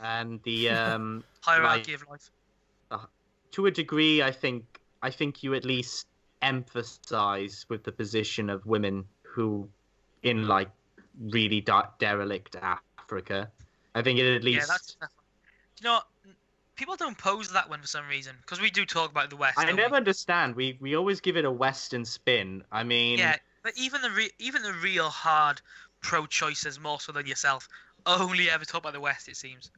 and the Hierarchy of life. to a degree. I think you at least emphasize with the position of women who in like really derelict Africa. I think it at Yeah, least. that's definitely. You know what? People don't pose that one for some reason because we do talk about the West. I don't never we? understand. We always give it a Western spin. I mean, Yeah, but even the real hard pro-choicers, more so than yourself, only ever talk about the West. It seems.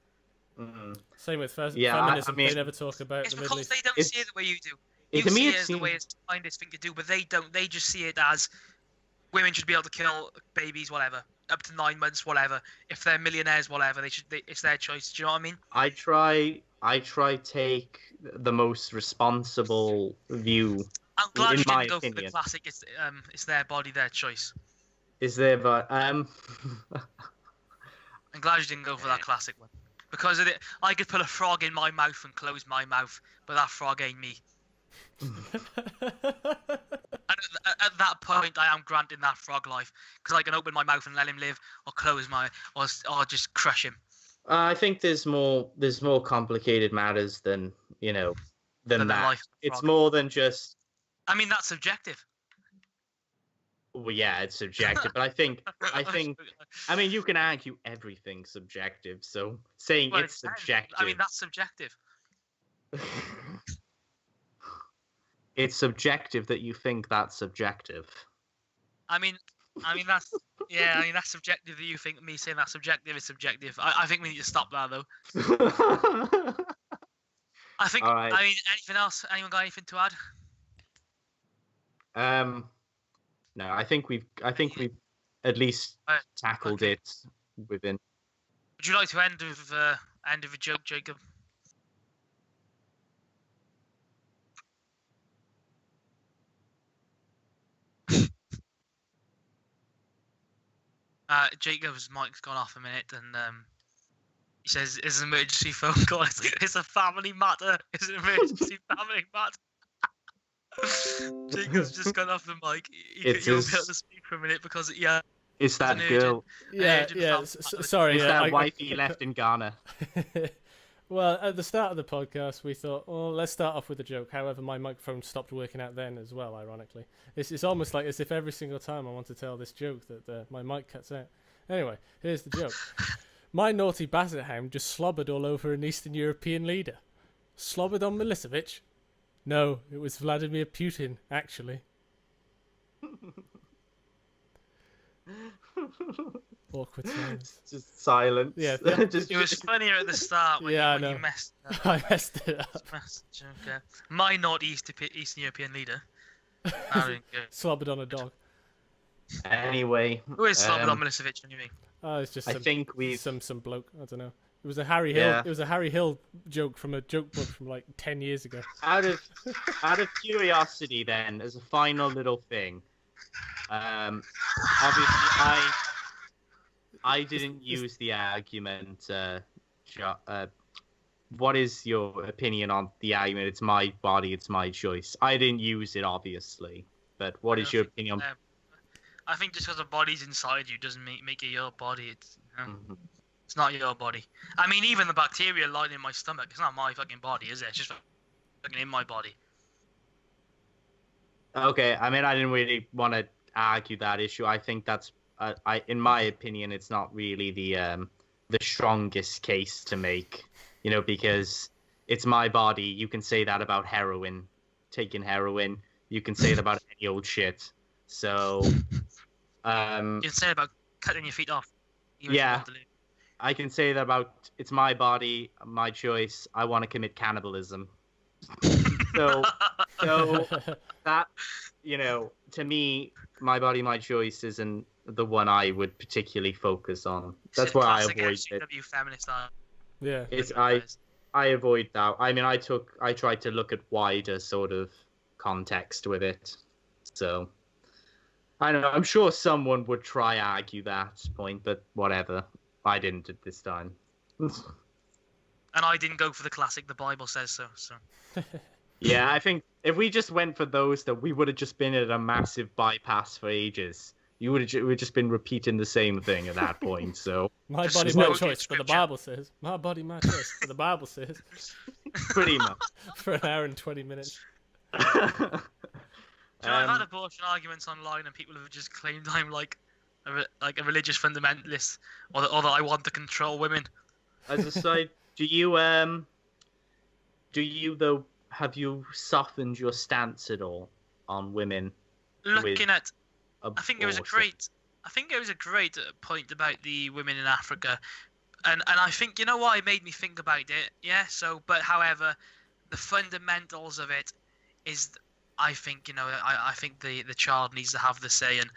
Same with Yeah, feminism. I mean, They never talk about It's the Middle because East. they don't see it the way you do. You to me see it it as the way seems. it's the kindest thing to do, but they don't. They just see it as women should be able to kill babies, whatever, up to 9 months, whatever. If they're millionaires, whatever, it's their choice. Do you know what I mean? I try take the most responsible view, I'm glad in you my didn't go for the opinion. classic. It's their body, their choice. Is there, but I'm glad you didn't go for that classic one. Because of it, I could put a frog in my mouth and close my mouth, but that frog ain't me. And at that point, I am granting that frog life because I can open my mouth and let him live, or close or just crush him. I think there's more complicated matters than than the that. life of the It's frog. more than just. I mean, that's subjective. Well, yeah, it's subjective, but I mean, you can argue everything's subjective, so saying Well, it's it can. subjective. I mean, that's subjective. It's subjective that you think that's subjective. I mean that's yeah. I mean that's subjective that you think me saying that's subjective is subjective. I think we need to stop that though. I think. All right. I mean, anything else? Anyone got anything to add? No, I think we've at least tackled okay. it within. Would you like to end with a joke, Jacob? Jacob's mic's gone off a minute, and he says it's an emergency phone call. It's a family matter. It's an emergency family matter. Jacob's just gone off the mic. You'll be able to speak for a minute because It's that girl. Sorry. It's that wife he left in Ghana. Well, at the start of the podcast, we thought, well, let's start off with a joke. However, my microphone stopped working out then as well, ironically. It's almost like as if every single time I want to tell this joke that my mic cuts out. Anyway, here's the joke. My naughty basset hound just slobbered all over an Eastern European leader. Slobbered on Milicevic? No, it was Vladimir Putin, actually. Awkward silence. Just silence. Yeah, it was funnier at the start when, I when know. you messed up. I messed it up. Okay. My naughty Eastern European leader. Slobbered on a dog. Anyway. Who is slobbered on Milicevic anyway? Oh, it's just I think we've some bloke. I don't know. It was a Harry Hill. Yeah. It was a Harry Hill joke from a joke book from like 10 years ago. Out of curiosity, then, as a final little thing, obviously I didn't use the argument. What is your opinion on the argument? It's my body, it's my choice. I didn't use it, obviously, but what is your opinion? I think just because the body's inside you doesn't make it your body. It's Mm-hmm. It's not your body. I mean, even the bacteria lying in my stomach, it's not my fucking body, is it? It's just fucking in my body. Okay, I mean, I didn't really want to argue that issue. I think that's, in my opinion, it's not really the strongest case to make, because it's my body. You can say that about heroin, taking heroin. You can say that about any old shit. So, You can say it about cutting your feet off. Even if you yeah, want to live. I can say that about it's my body, my choice. I want to commit cannibalism. so that, to me, my body, my choice isn't the one I would particularly focus on. That's why I avoid it. Feminist art. Yeah. It's I avoid that. I mean, I tried to look at wider sort of context with it. So I don't know. I'm sure someone would try argue that point, but whatever. I didn't at this time. And I didn't go for the classic. The Bible says so. So. Yeah, I think if we just went for those, that we would have just been at a massive bypass for ages. You would have just been repeating the same thing at that point. So my body, my choice. But the Bible says, my body, my choice. But the Bible says, pretty much for an hour and 20 minutes. Do you know, I've had abortion arguments online, and people have just claimed I'm like a religious fundamentalist, or that I want to control women. As a side, do you though, have you softened your stance at all on women? Looking at, Abortion? I think it was a great point about the women in Africa, and I think, you know what, it made me think about it. Yeah. So, but however, the fundamentals of it is, I think, you know, I think the child needs to have the say, and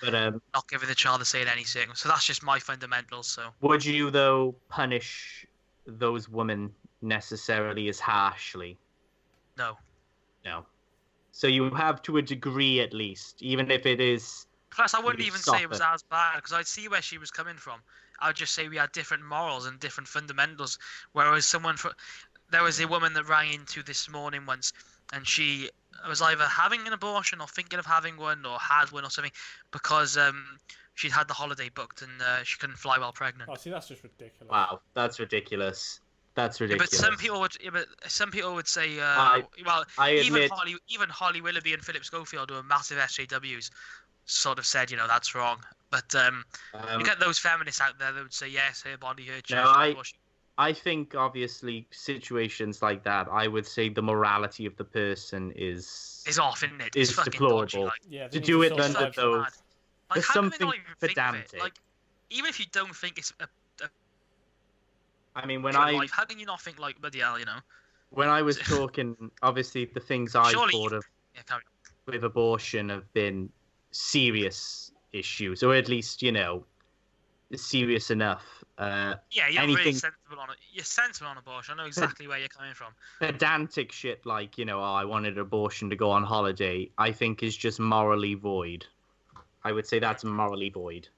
not giving the child the say in any circumstance. So that's just my fundamentals. So would you though punish those women necessarily as harshly? no. No. So you have, to a degree at least, even if it is. Plus, I wouldn't even say it was softened. as bad, because I'd see where she was coming from. I would just say we had different morals and different fundamentals. Whereas there was a woman that rang into this morning once, and she was either having an abortion or thinking of having one or had one or something, because she'd had the holiday booked and she couldn't fly while pregnant. Oh, see, that's just ridiculous. Wow, that's ridiculous. That's Yeah, ridiculous. but some people would say, I even admit- Holly Willoughby and Philip Schofield, who are massive SJWs, sort of said, you know, that's wrong. But you get those feminists out there that would say, yes, her body, her choice. I think obviously situations like that, I would say the morality of the person is off, isn't it? is It's fucking deplorable. dodgy, like. Yeah, To do it sort under of those, Like, there's how can they something not even think of it? pedantic. Like, even if you don't think it's a I mean, when good I life, how can you not think, like, bloody hell, you know? when I was talking, obviously the things I Surely thought you- of Yeah, carry on. with abortion have been serious issues, or at least, you know, serious enough. Yeah, you're really anything sensible on it. You're sensible on abortion. I know exactly where you're coming from. pedantic shit like, you know, oh, I wanted abortion to go on holiday, I think is just morally void. I would say that's morally void.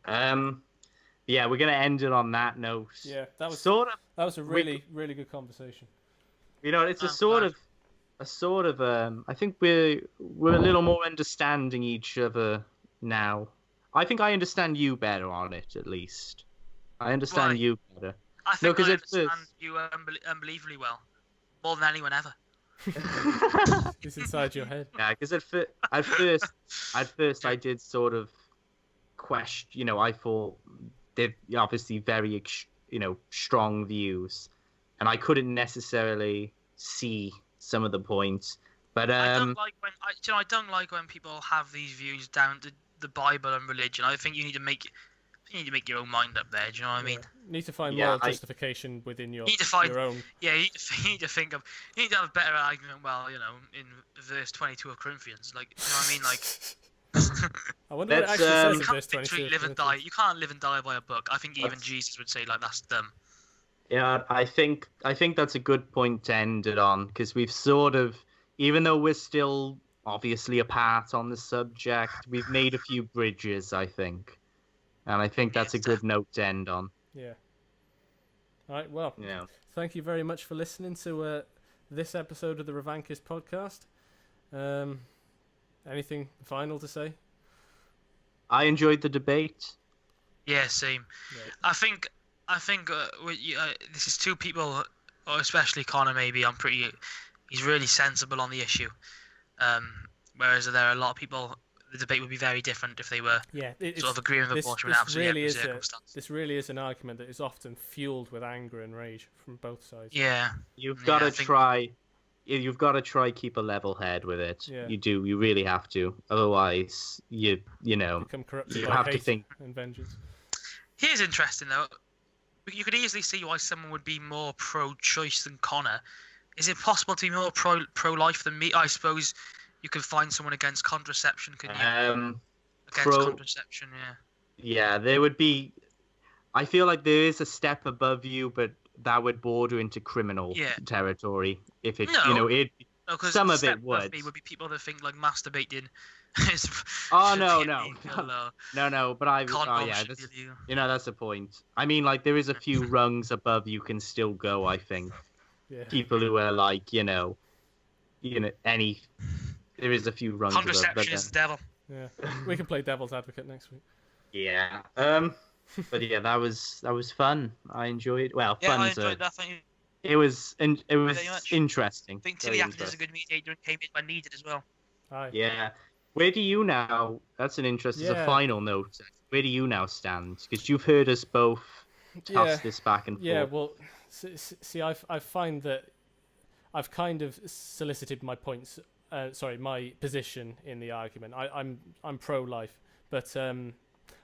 Yeah, we're gonna end it on that note. Yeah, that was a really good conversation. You know, it's I'm a sort glad. of I think we're a little more understanding each other now. I think I understand you better on it, at least. I understand Why? you better. I think 'cause I it's this. understand you unbelievably well. More than anyone ever. It's inside your head. Yeah, because at first I did sort of question. You know, I thought they're obviously very, you know, strong views, and I couldn't necessarily see some of the points. But I don't like when I don't like when people have these views down to the Bible and religion. I think you need to make your own mind up there. Do you know what I mean? You need to find Yeah, moral I- justification within your You need to find- your own. Yeah, you need to think of. You need to have a better argument. Well, you know, in verse 22 of Corinthians, like, you know what I mean, like. I wonder what it Let's, actually says in You verse can't 22. literally live and die. You can't live and die by a book. I think even That's- Jesus would say, like, that's dumb. yeah, I think that's a good point to end it on, because we've sort of, even though we're still obviously apart on the subject, we've made a few bridges, I think, and I think that's a Yes, good note to end on. Yeah. All right. Well, Yeah. thank you very much for listening to this episode of the Revanchist podcast. Anything final to say? I enjoyed the debate. Yeah, same. Right. I think this is two people, or especially Connor. Maybe he's really sensible on the issue. Whereas there are a lot of people, the debate would be very different if they were Yeah. sort of agreeing with abortion in absolutely every circumstance. This really is an argument that is often fueled with anger and rage from both sides. Yeah, You've Yeah, got I to think- try. You've got to try keep a level head with it. Yeah. You do. You really have to. Otherwise, you know. Become corrupted You by have to hate think. and vengeance. here's interesting though. You could easily see why someone would be more pro-choice than Connor. Is it possible to be more pro-life than me? I suppose you could find someone against contraception, could you? Against contraception, yeah. Yeah, there would be. I feel like there is a step above you, but that would border into criminal Yeah. territory. If it, No. you know, it. No, because Some the of it step above would. me be people that think like masturbating is. Oh, should no, be no. illegal, or No, but I. condom Oh, yeah, should that's, be illegal. you know, that's the point. I mean, like, there is a few rungs above you can still go. I think Yeah. people who are like, you know, any. There is a few rungs above. Contraception is the devil. Yeah. We can play devil's advocate next week. Yeah. But yeah, that was fun. I enjoyed. Well, Yeah, I fun's a- enjoyed that. Thank you. It was very much. interesting. I think Very Tilly acted as a interesting. good mediator and came in when needed as well. Aye. Yeah. Where do you now? That's an interest as a Yeah. final note. Where do you now stand? Because you've heard us both Yeah. toss this back and Yeah. forth. Well, see, I find that I've kind of solicited my points. My position in the argument. I'm pro-life, but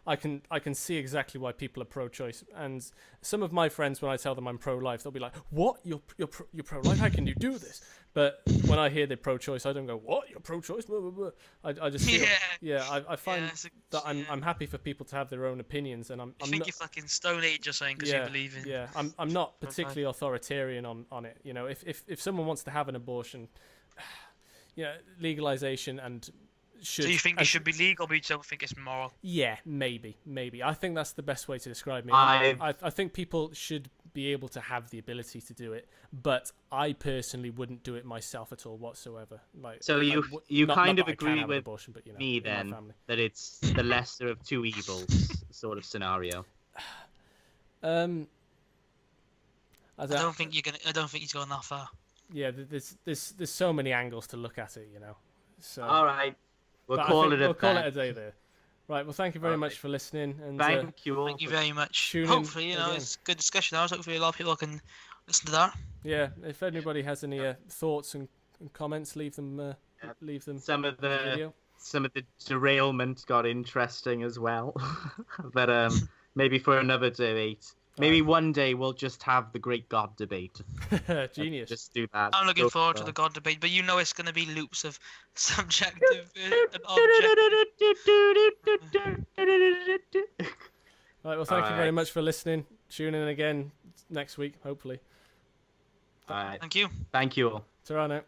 I can see exactly why people are pro-choice. And some of my friends, when I tell them I'm pro-life, they'll be like, "What? You're pro-life? How can you do this?" But when I hear they're pro-choice, I don't go, "What? You're pro-choice?" Blah, blah, blah. I just feel, I find that I'm happy for people to have their own opinions, and I'm think not, you're fucking Stone Age or something because you believe in. yeah, I'm not particularly authoritarian on it. You know, if someone wants to have an abortion, legalization and should. So you think it should be legal, but you don't think it's moral? Yeah, maybe. I think that's the best way to describe me. I think people should be able to have the ability to do it, but I personally wouldn't do it myself at all whatsoever. Like, So you not kind that of I can agree have an with abortion, but, me in my then family. that it's the lesser of two evils sort of scenario. I I don't think he's going that far. Yeah, there's so many angles to look at it, So. All right, we'll But call it we'll a call it a day there. Right. Well, thank you very All much right. for listening. And Thank you all. Thank you very much. tune in Hopefully, again. it's a good discussion. Hopefully, a lot of people can listen to that. Yeah. If anybody has any thoughts and comments, leave them. Leave them. Some of in the the video. derailment got interesting as well. But maybe for another debate. Maybe one day we'll just have the great God debate. Genius. Just do that. I'm looking Go forward for to the it. God debate, but it's going to be loops of subjective and objective. Right. Well, thank you very Alright. much for listening. Tune in again next week, hopefully. All right. Thank you. Thank you all. Ta-ra now.